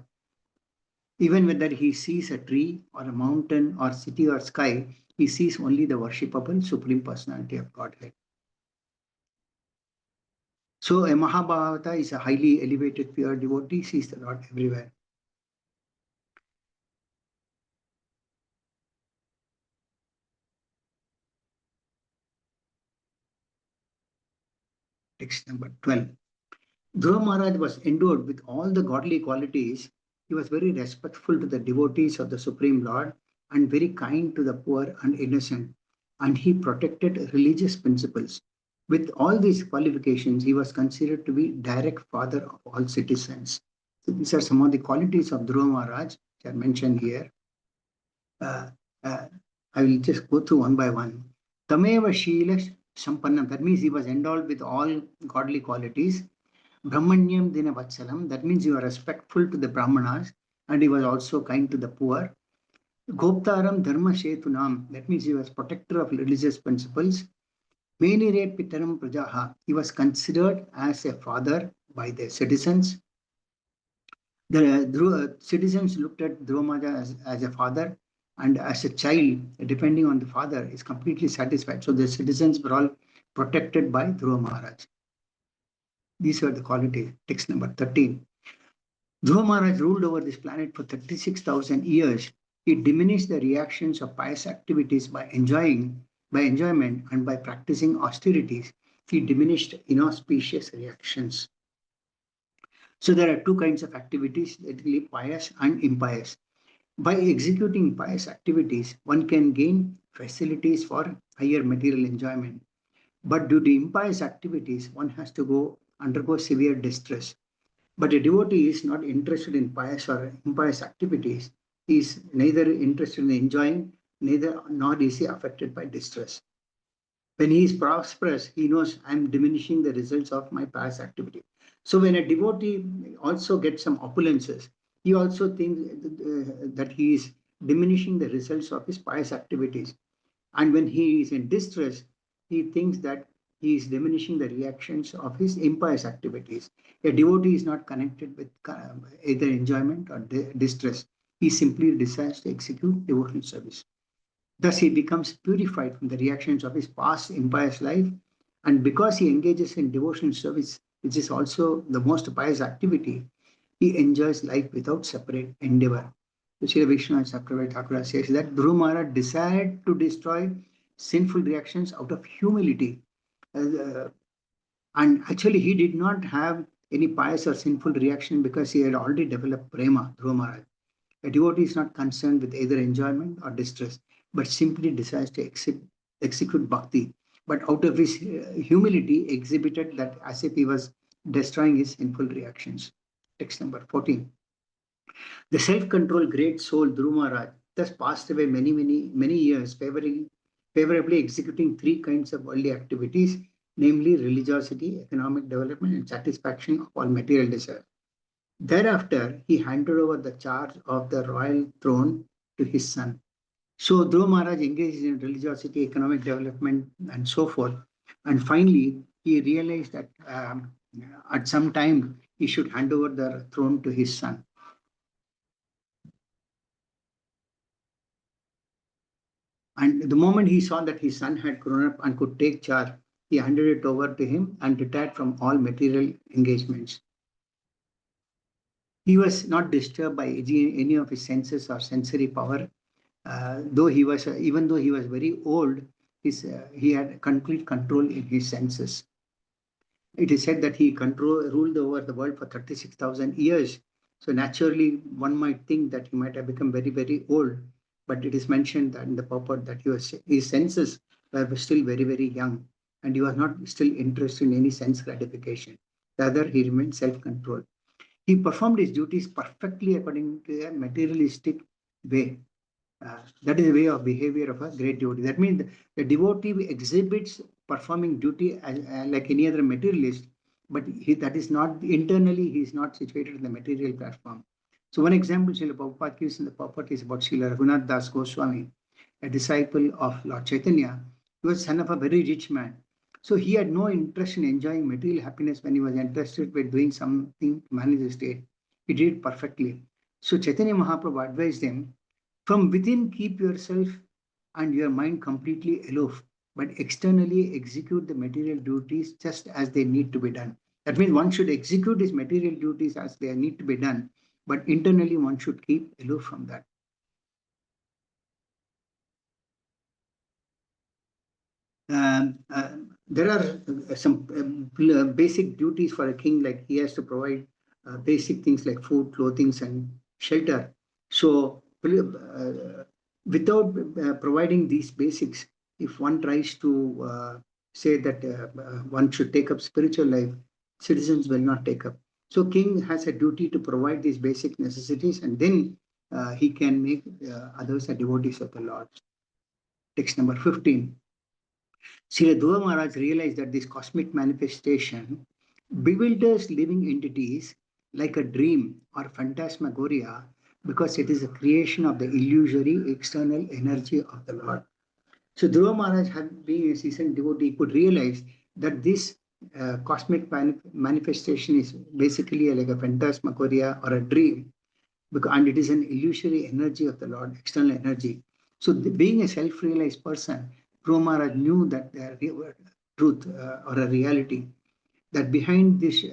Even whether he sees a tree or a mountain or city or sky, he sees only the worshipable Supreme Personality of Godhead. So a Mahabhagavata is a highly elevated pure devotee, sees the Lord everywhere. Text number 12. Dhruva Maharaj was endowed with all the godly qualities. He was very respectful to the devotees of the Supreme Lord and very kind to the poor and innocent. And he protected religious principles. With all these qualifications, he was considered to be direct father of all citizens. So these are some of the qualities of Dhruva Maharaj which are mentioned here. Uh, uh, I will just go through one by one. Tameva Shila Sampannam, that means he was endowed with all godly qualities. Brahmanyam Dina Vatsalam, that means you are respectful to the Brahmanas, and he was also kind to the poor. Goptaram Dharma Shetunam, that means he was protector of religious principles. Menire Pitaram Prajaha, he was considered as a father by the citizens. The citizens looked at Dhruva as a father, and as a child, depending on the father, is completely satisfied. So the citizens were all protected by Dhruva Maharaj. These were the qualities. Text number 13. Dhruva Maharaj ruled over this planet for 36,000 years. He diminished the reactions of pious activities by enjoyment, and by practicing austerities. He diminished inauspicious reactions. So there are two kinds of activities, basically pious and impious. By executing pious activities, one can gain facilities for higher material enjoyment. But due to impious activities, one has to undergo severe distress. But a devotee is not interested in pious or impious activities. He is neither interested in enjoying, neither nor is he affected by distress. When he is prosperous, he knows I'm diminishing the results of my pious activity. So when a devotee also gets some opulences, he also thinks that he is diminishing the results of his pious activities. And when he is in distress, he thinks that he is diminishing the reactions of his impious activities. A devotee is not connected with either enjoyment or distress. He simply desires to execute devotional service. Thus, he becomes purified from the reactions of his past impious life. And because he engages in devotional service, which is also the most pious activity, he enjoys life without separate endeavor. So Sri Vishnu Chakravarti Thakur says that Dhruva Maharaj desired to destroy sinful reactions out of humility. Uh, and actually, he did not have any pious or sinful reaction because he had already developed prema, Dhruva Maharaj. A devotee is not concerned with either enjoyment or distress, but simply desires to execute bhakti. But out of his humility, exhibited that as if he was destroying his sinful reactions. Text number 14. The self-controlled great soul Dhruva Maharaj thus passed away many years, favorably executing three kinds of worldly activities, namely religiosity, economic development, and satisfaction of all material desire. Thereafter, he handed over the charge of the royal throne to his son. So Dhruva Maharaj engaged in religiosity, economic development, and so forth. And finally, he realized that at some time he should hand over the throne to his son. And the moment he saw that his son had grown up and could take charge, he handed it over to him and retired from all material engagements. He was not disturbed by any of his senses or sensory power. Even though he was very old, he had complete control in his senses. It is said that he ruled over the world for 36,000 years. So naturally, one might think that he might have become very, very old. But it is mentioned that in the purport that his senses were still very, very young. And he was not still interested in any sense gratification. Rather, he remained self-controlled. He performed his duties perfectly according to a materialistic way. That is the way of behavior of a great devotee. That means the devotee exhibits performing duty like any other materialist, but that is not internally, he is not situated in the material platform. So one example Srila Prabhupada gives in the purport is about Srila Raghunath Das Goswami, a disciple of Lord Chaitanya. He was son of a very rich man. So he had no interest in enjoying material happiness when he was interested with doing something to manage the state. He did it perfectly. So Chaitanya Mahaprabhu advised him, from within, keep yourself and your mind completely aloof, but externally execute the material duties just as they need to be done. That means one should execute his material duties as they need to be done, but internally one should keep aloof from that. There are some basic duties for a king, like he has to provide basic things like food, clothing, and shelter. So, without providing these basics, if one tries to say that one should take up spiritual life, citizens will not take up. So, king has a duty to provide these basic necessities, and then he can make others a devotees of the Lord. Text number 15. Srila Dhruva Maharaj realized that this cosmic manifestation bewilders living entities like a dream or phantasmagoria because it is a creation of the illusory external energy of the Lord. So Dhruva Maharaj, being a seasoned devotee, could realize that this cosmic manifestation is basically like a phantasmagoria or a dream, and it is an illusory energy of the Lord, external energy. So, being a self-realized person, Dhruva Maharaj knew that the truth or a reality, that behind this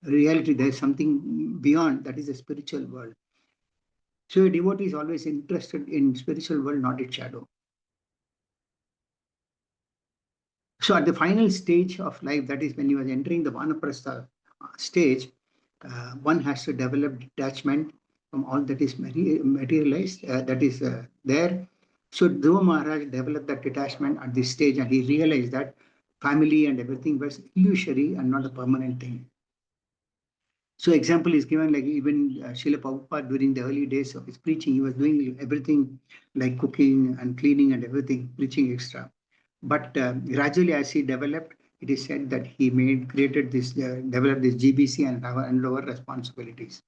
reality there is something beyond, that is a spiritual world. So, a devotee is always interested in spiritual world, not its shadow. So, at the final stage of life, that is when you are entering the Vanaprastha stage, one has to develop detachment from all that is materialized, that is there. So Dhruva Maharaj developed that detachment at this stage, and he realized that family and everything was illusory and not a permanent thing. So example is given, like even Srila Prabhupada during the early days of his preaching, he was doing everything like cooking and cleaning and everything, preaching extra. But gradually as he developed, it is said that he developed this GBC and handed over responsibilities.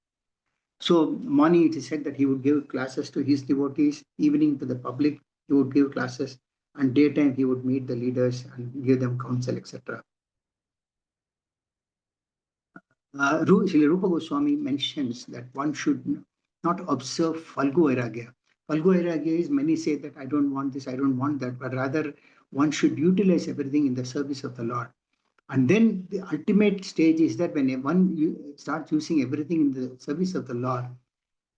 So morning it is said that he would give classes to his devotees, evening to the public, he would give classes, and daytime he would meet the leaders and give them counsel, etc. Srila Rupa Goswami mentions that one should not observe Falgu Vairagya. Falgu Vairagya is, many say that I don't want this, I don't want that, but rather one should utilize everything in the service of the Lord. And then the ultimate stage is that when one starts using everything in the service of the Lord,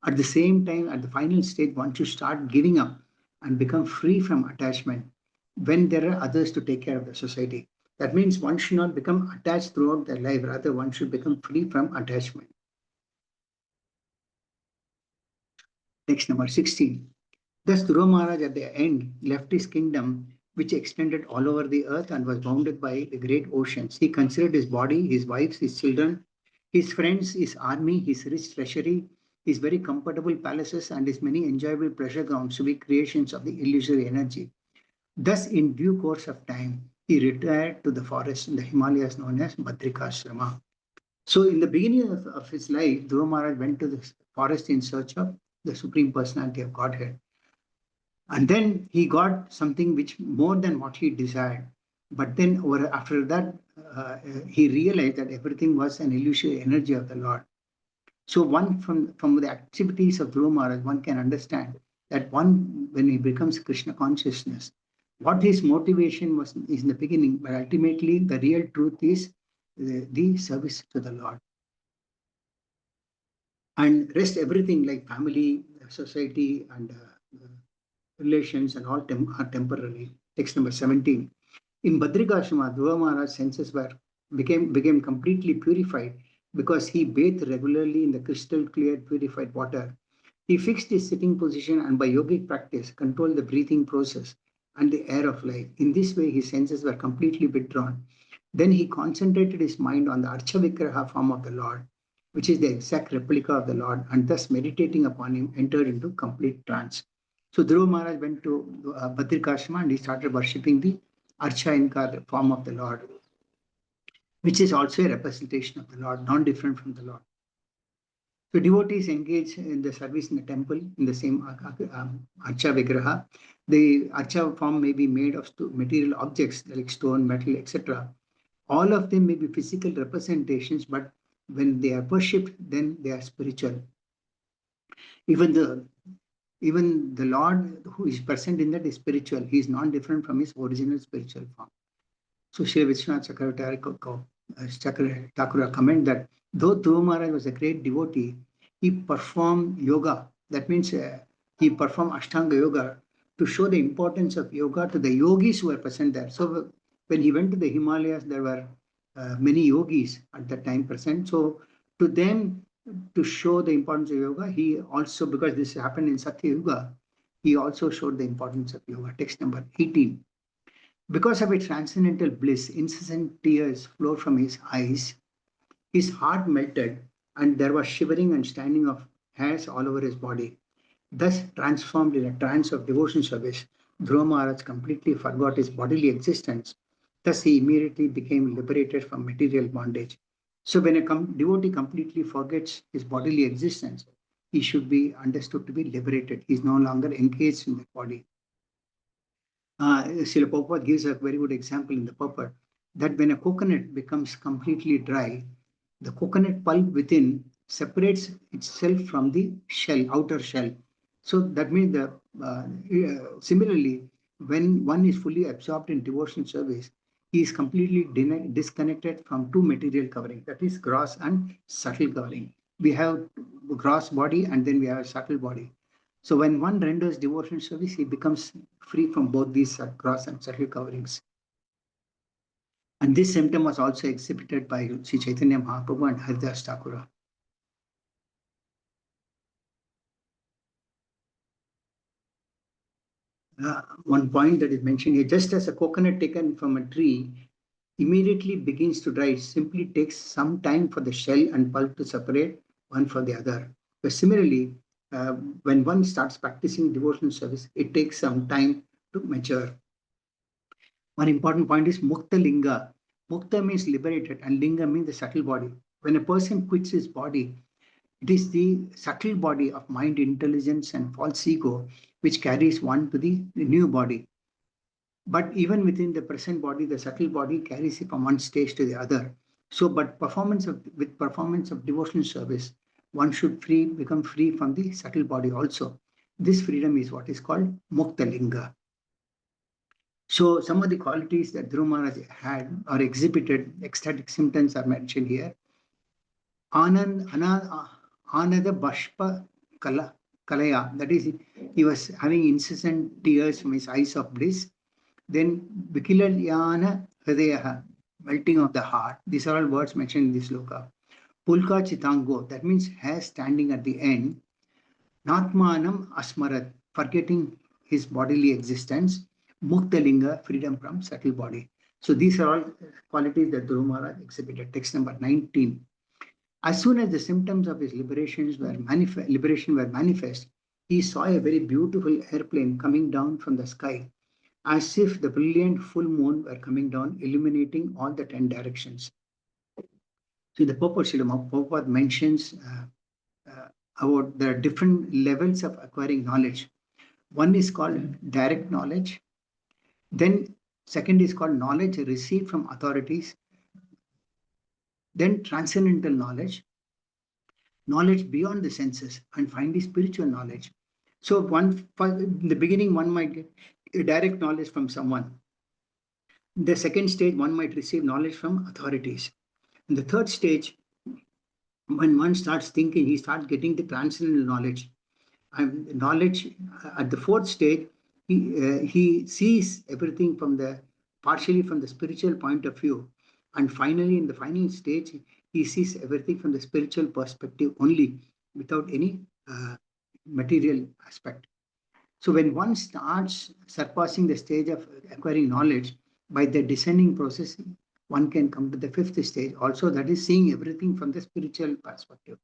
at the same time, at the final stage, one should start giving up and become free from attachment when there are others to take care of the society. That means one should not become attached throughout their life, rather, one should become free from attachment. Next, number 16. Thus, Dhruva Maharaj at the end left his kingdom which extended all over the earth and was bounded by the great oceans. He considered his body, his wives, his children, his friends, his army, his rich treasury, his very comfortable palaces, and his many enjoyable pleasure grounds to be creations of the illusory energy. Thus, in due course of time, he retired to the forest in the Himalayas known as Badrikashrama. So, in the beginning of his life, Dhruva Maharaj went to the forest in search of the Supreme Personality of Godhead. And then he got something which more than what he desired. But then after that, he realized that everything was an illusory energy of the Lord. So one from the activities of Dhruva Maharaj, one can understand that one when he becomes Krishna consciousness, what his motivation was is in the beginning, but ultimately the real truth is the service to the Lord. And rest everything like family, society, and relations and all are temporary. Text number 17. In Badrikashrama, Dhruva Maharaj's senses became completely purified because he bathed regularly in the crystal clear purified water. He fixed his sitting position and by yogic practice controlled the breathing process and the air of life. In this way, his senses were completely withdrawn. Then he concentrated his mind on the Archa Vigraha form of the Lord, which is the exact replica of the Lord, and thus meditating upon him entered into complete trance. So Dhruva Maharaj went to Badrikashrama and he started worshipping the Archa Inka, the form of the Lord, which is also a representation of the Lord, non-different from the Lord. So devotees engage in the service in the temple in the same Archa Vigraha. The Archa form may be made of material objects like stone, metal, etc. All of them may be physical representations, but when they are worshipped, then they are spiritual. Even the Lord who is present in that is spiritual. He is non-different from his original spiritual form. So Sri Vishwanath Thakura comment that though Dhruva Maharaj was a great devotee, he performed yoga. That means he performed Ashtanga yoga to show the importance of yoga to the yogis who were present there. So when he went to the Himalayas, there were many yogis at that time present. So to them, to show the importance of yoga, he also, because this happened in Satya Yuga, he also showed the importance of yoga. Text number 18. Because of its transcendental bliss, incessant tears flowed from his eyes. His heart melted, and there was shivering and standing of hairs all over his body. Thus, transformed in a trance of devotion service, Dhruva Maharaj completely forgot his bodily existence. Thus, he immediately became liberated from material bondage. So, when a devotee completely forgets his bodily existence, he should be understood to be liberated. He is no longer engaged in the body. Srila Prabhupada gives a very good example in the purport that when a coconut becomes completely dry, the coconut pulp within separates itself from the shell, outer shell. So that means that similarly, when one is fully absorbed in devotional service, he is completely disconnected from two material covering, that is gross and subtle covering. We have gross body and then we have a subtle body. So when one renders devotional service, he becomes free from both these gross and subtle coverings. And this symptom was also exhibited by Sri Chaitanya Mahaprabhu and Haridas Thakura. One point that is mentioned here, just as a coconut taken from a tree immediately begins to dry, it simply takes some time for the shell and pulp to separate one from the other. But similarly, when one starts practicing devotional service, it takes some time to mature. One important point is Mukta Linga. Mukta means liberated and Linga means the subtle body. When a person quits his body, it is the subtle body of mind, intelligence, and false ego which carries one to the new body. But even within the present body, the subtle body carries it from one stage to the other. So, but with performance of devotional service, one should become free from the subtle body also. This freedom is what is called Mukta Linga. So some of the qualities that Dhruva Maharaj had or exhibited, ecstatic symptoms are mentioned here. Ananda Bashpa Kalaya, that is, he was having incessant tears from his eyes of bliss. Then Vikilalyana Hridayaha, melting of the heart. These are all words mentioned in this sloka. Pulka Chitango, that means hair standing at the end. Natmanam Asmarat, forgetting his bodily existence. Mukta Linga, freedom from subtle body. So these are all qualities that Dhruva Maharaj exhibited. Text number 19. As soon as the symptoms of his liberation were manifest, he saw a very beautiful airplane coming down from the sky, as if the brilliant full moon were coming down, illuminating all the 10 directions. So the purport, Srila Prabhupada mentions about there are different levels of acquiring knowledge. One is called direct knowledge. Then second is called knowledge received from authorities. Then transcendental knowledge, knowledge beyond the senses, and finally spiritual knowledge. So in the beginning, one might get a direct knowledge from someone. In the second stage, one might receive knowledge from authorities. In the third stage, when one starts thinking, he starts getting the transcendental knowledge. And knowledge at the fourth stage, he sees everything partially from the spiritual point of view. And finally, in the final stage, he sees everything from the spiritual perspective only, without any material aspect. So when one starts surpassing the stage of acquiring knowledge, by the descending process, one can come to the fifth stage also, that is seeing everything from the spiritual perspective.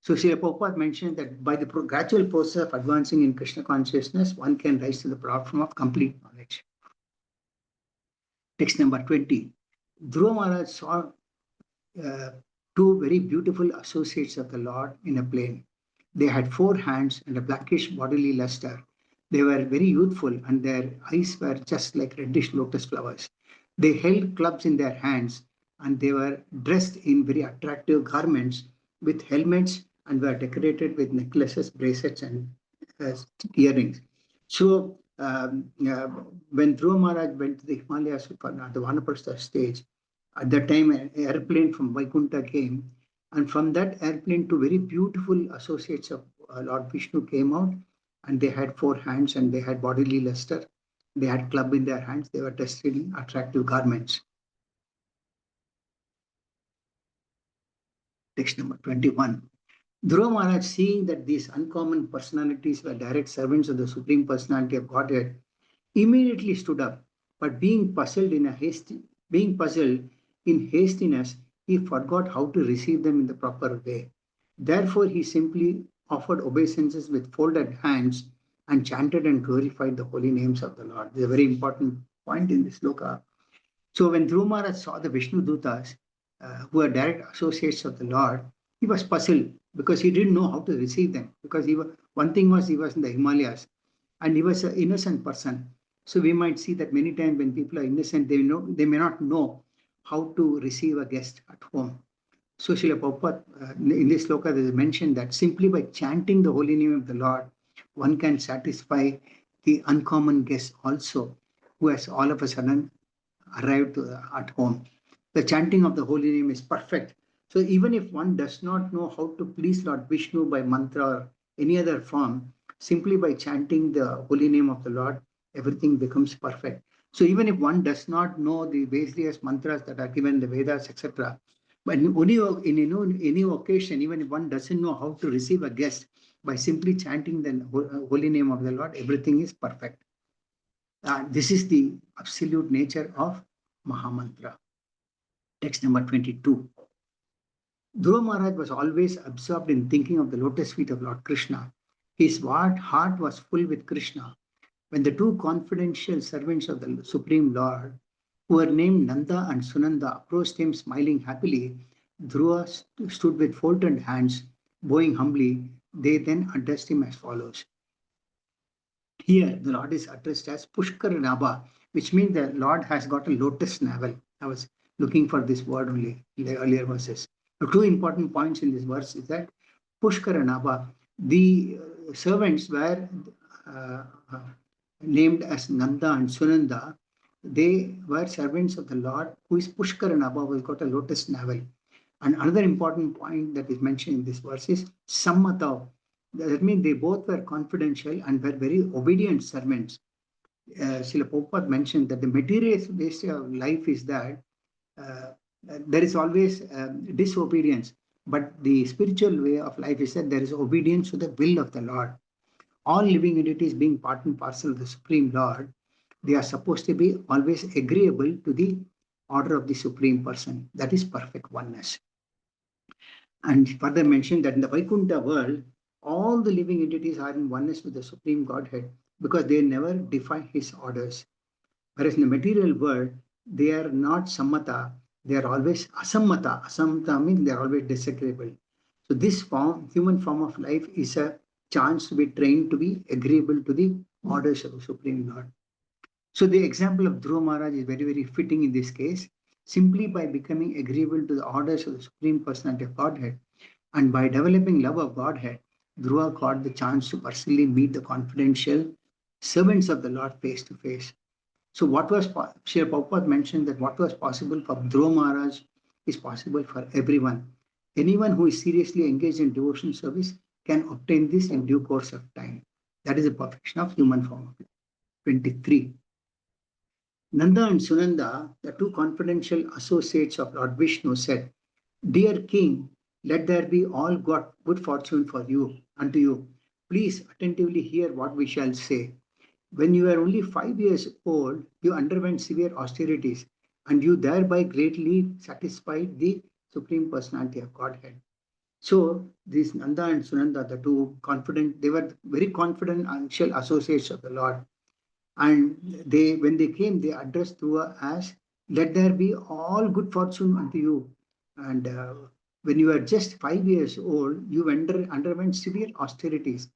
So Srila Prabhupada mentioned that by the gradual process of advancing in Krishna consciousness, one can rise to the platform of complete knowledge. Text number 20. Dhruva Maharaj saw two very beautiful associates of the Lord in a plane. They had 4 hands and a blackish bodily luster. They were very youthful and their eyes were just like reddish lotus flowers. They held clubs in their hands and they were dressed in very attractive garments with helmets and were decorated with necklaces, bracelets, and earrings. So when Dhruva Maharaj went to the Himalayas for the Vanaprastha stage, at that time an airplane from Vaikuntha came, and from that airplane two very beautiful associates of Lord Vishnu came out, and they had 4 hands and they had bodily luster. They had club in their hands. They were dressed in attractive garments. Text number 21. Dhruva Maharaj, seeing that these uncommon personalities were direct servants of the Supreme Personality of Godhead, immediately stood up, but being puzzled in hastiness, he forgot how to receive them in the proper way. Therefore, he simply offered obeisances with folded hands and chanted and glorified the holy names of the Lord. This is a very important point in this sloka. So when Dhruva Maharaj saw the Vishnu Dutas, who are direct associates of the Lord, he was puzzled because he didn't know how to receive them. Because one thing was he was in the Himalayas and he was an innocent person. So we might see that many times when people are innocent, they may not know how to receive a guest at home. So Srila Prabhupada, in this sloka, there is mentioned that simply by chanting the holy name of the Lord, one can satisfy the uncommon guest also, who has all of a sudden arrived at home. The chanting of the holy name is perfect. So even if one does not know how to please Lord Vishnu by mantra or any other form, simply by chanting the holy name of the Lord, everything becomes perfect. So even if one does not know the various mantras that are given in the Vedas, etc., but in any occasion, even if one doesn't know how to receive a guest, by simply chanting the holy name of the Lord, everything is perfect. This is the absolute nature of Mahamantra. Text number 22. Dhruva Maharaj was always absorbed in thinking of the lotus feet of Lord Krishna. His heart was full with Krishna. When the two confidential servants of the Supreme Lord, who were named Nanda and Sunanda, approached him smiling happily, Dhruva stood with folded hands, bowing humbly. They then addressed him as follows. Here, the Lord is addressed as Pushkar Nabha, which means the Lord has got a lotus navel. I was looking for this word only in the earlier verses. The 2 important points in this verse is that Pushkar Nabha, the servants were named as Nanda and Sunanda. They were servants of the Lord, who is Pushkar Nabha, who has got a lotus navel. And another important point that is mentioned in this verse is Sammata. That means they both were confidential and were very obedient servants. Srila Prabhupada mentioned that the material base of life is that there is always disobedience, but the spiritual way of life is that there is obedience to the will of the Lord. all living entities being part and parcel of the Supreme Lord, they are supposed to be always agreeable to the order of the Supreme Person. That is perfect oneness. And further mentioned that in the Vaikuntha world, all the living entities are in oneness with the Supreme Godhead because they never defy his orders. Whereas in the material world, they are not sammata, they are always asammata. Asammata means they are always disagreeable. So this form, human form of life, is a chance to be trained to be agreeable to the orders of the Supreme Lord. So the example of Dhruva Maharaj is very, very fitting in this case. Simply by becoming agreeable to the orders of the Supreme Personality of Godhead and by developing love of Godhead, Dhruva got the chance to personally meet the confidential servants of the Lord face to face. So what was Srila Prabhupada mentioned that what was possible for Dhruva Maharaj is possible for everyone. Anyone who is seriously engaged in devotion service can obtain this in due course of time. That is the perfection of human form of life. 23. Nanda and Sunanda, the two confidential associates of Lord Vishnu, said, "Dear King, let there be all good fortune for you, unto you. Please attentively hear what we shall say. When you were only 5 years old, you underwent severe austerities, and you thereby greatly satisfied the Supreme Personality of Godhead." So these Nanda and Sunanda, the two confident, they were very confidential associates of the Lord. And they, when they came, they addressed Dhruva as, "Let there be all good fortune unto you." And when you were just 5 years old, you underwent severe austerities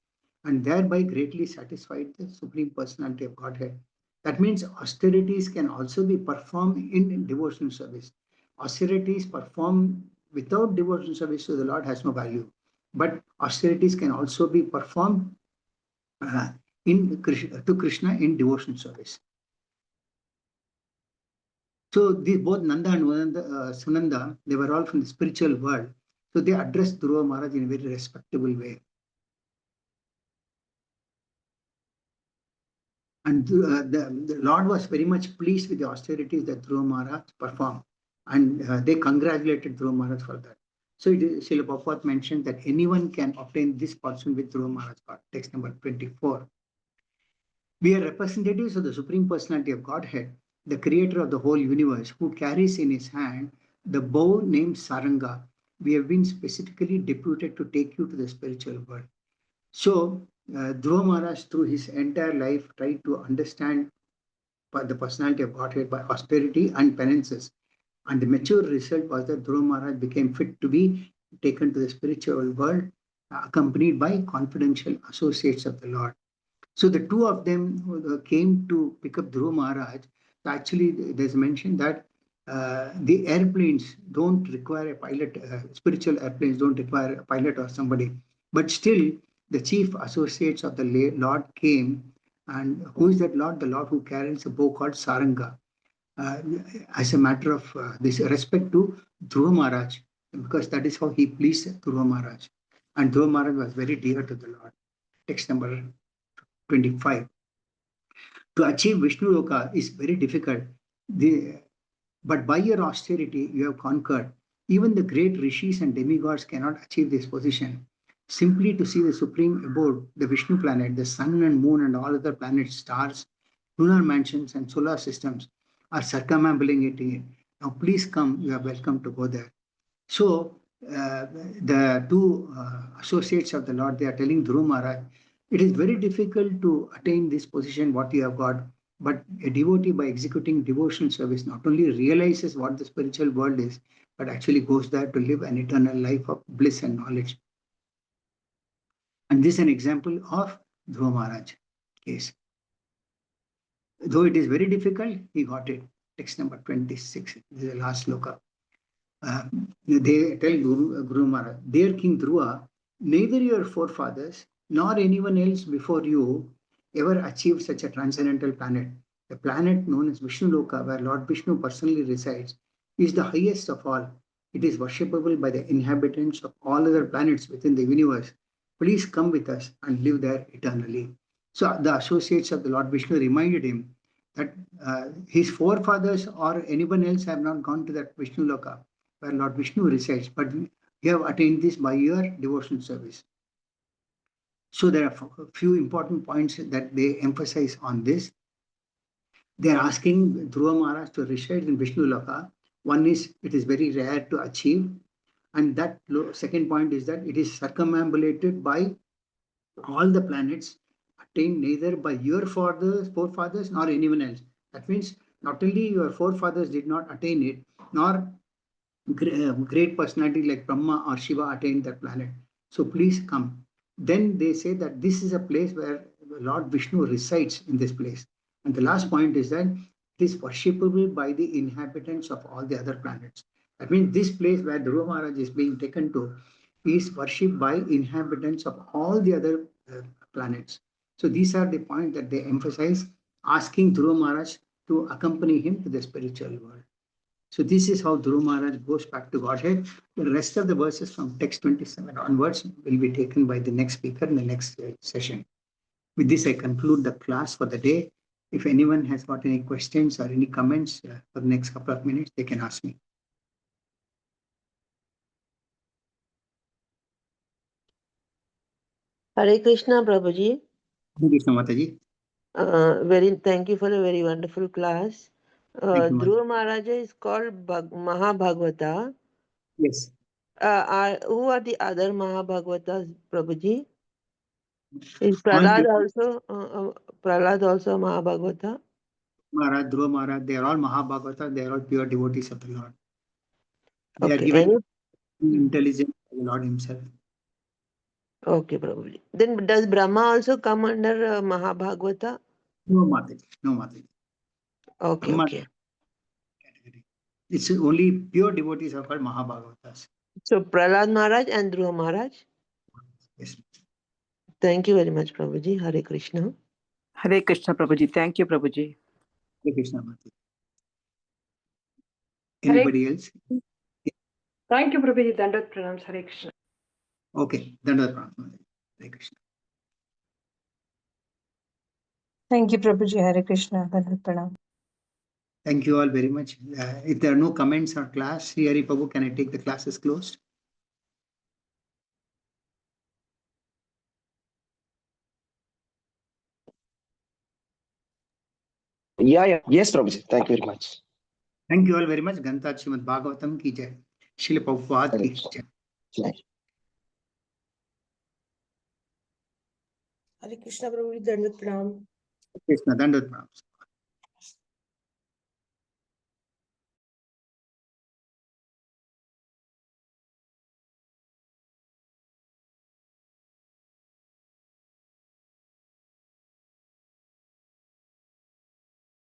and thereby greatly satisfied the Supreme Personality of Godhead. That means austerities can also be performed in devotional service. Austerities performed without devotional service to the Lord has no value. But austerities can also be performed uh, to Krishna in devotional service. So these both Nanda and Sunanda, they were all from the spiritual world. So they addressed Dhruva Maharaj in a very respectable way. And the Lord was very much pleased with the austerities that Dhruva Maharaj performed. And they congratulated Dhruva Maharaj for that. So Srila Prabhupada mentioned that anyone can obtain this fortune with Dhruva Maharaj. Text number 24. We are representatives of the Supreme Personality of Godhead, the creator of the whole universe, who carries in his hand the bow named Saranga. We have been specifically deputed to take you to the spiritual world. So, Dhruva Maharaj, through his entire life, tried to understand the personality of Godhead by austerity and penances. And the mature result was that Dhruva Maharaj became fit to be taken to the spiritual world, accompanied by confidential associates of the Lord. So the two of them came to pick up Dhruva Maharaj. Actually, there's mention that the airplanes don't require a pilot, spiritual airplanes don't require a pilot or somebody. But still, the chief associates of the Lord came. And who is that Lord? The Lord who carries a bow called Saranga. Uh, as a matter of this respect to Dhruva Maharaj, because that is how he pleased Dhruva Maharaj. And Dhruva Maharaj was very dear to the Lord. Text number 25. To achieve Vishnu Loka is very difficult. But by your austerity, you have conquered. Even the great rishis and demigods cannot achieve this position. Simply to see the supreme abode, the Vishnu planet, the sun and moon and all other planets, stars, lunar mansions and solar systems are circumambulating it. Now please come, you are welcome to go there. So the two associates of the Lord, they are telling Dhruva Maharaj, it is very difficult to attain this position, what you have got. But a devotee, by executing devotional service, not only realizes what the spiritual world is, but actually goes there to live an eternal life of bliss and knowledge. And this is an example of Dhruva Maharaj case. Though it is very difficult, he got it. Text number 26. This is the last sloka. They tell Guru Maharaj, dear King Dhruva, neither your forefathers nor anyone else before you ever achieved such a transcendental planet. The planet known as Vishnu Loka, where Lord Vishnu personally resides, is the highest of all. It is worshipable by the inhabitants of all other planets within the universe. Please come with us and live there eternally. So the associates of the Lord Vishnu reminded him that his forefathers or anyone else have not gone to that Vishnu Loka where Lord Vishnu resides, but you have attained this by your devotional service. So there are a few important points that they emphasize on this. They are asking Dhruva Maharaj to reside in Vishnu Loka. One is it is very rare to achieve, and that second point is that it is circumambulated by all the planets, attained neither by your forefathers nor anyone else. That means not only your forefathers did not attain it, nor great personality like Brahma or Shiva attained that planet. So please come. Then they say that this is a place where Lord Vishnu resides in this place. And the last point is that it is worshipable by the inhabitants of all the other planets. That means this place where Dhruva Maharaj is being taken to is worshipped by inhabitants of all the other planets. So these are the points that they emphasize, asking Dhruva Maharaj to accompany him to the spiritual world. So this is how Dhruva Maharaj goes back to Godhead. The rest of the verses from text 27 onwards will be taken by the next speaker in the next session. With this, I conclude the class for the day. If anyone has got any questions or any comments for the next couple of minutes, they can ask me. Hare Krishna, Prabhuji. Hare Krishna, Mataji. Thank you for a very wonderful class. Dhruva Maharaja is called Mahabhagavata. Yes. Who are the other Mahabhagavatas, Prabhuji? Is Prahlad also Mahabhagavata? Maharaj, Dhruva Maharaj, they are all Mahabhagavata, they are all pure devotees of the Lord. They Okay. are given intelligence by the Lord himself. Okay, Prabhuji. Then does Brahma also come under Mahabhagavata? No, Mataji. No, Mataji. Okay, Brahma okay. category. It's only pure devotees are called Mahabhagavatas. So Prahlad Maharaj and Dhruva Maharaj? Yes. Thank you very much, Prabhuji. Hare Krishna. Hare Krishna, Prabhuji. Thank you, Prabhuji. Hare Krishna, Mataji. Anybody else? Thank you, Prabhuji. Dandavat pranams. Hare Krishna. Okay. Dandavat pranams. Hare Krishna. Thank you, Prabhuji. Hare Krishna. Dandavat pranam. Thank you all very much. If there are no comments on class, Sri Hari Prabhu, can I take the classes closed? Yeah. Yes, Prabhuji. Thank you very much. Thank you all very much. Ganta Srimad Bhagavatam ki jai. Srila Prabhupada ki jai. Hare Krishna, Prabhu, Dandavat pranam. Krishna, Dandavat pranams.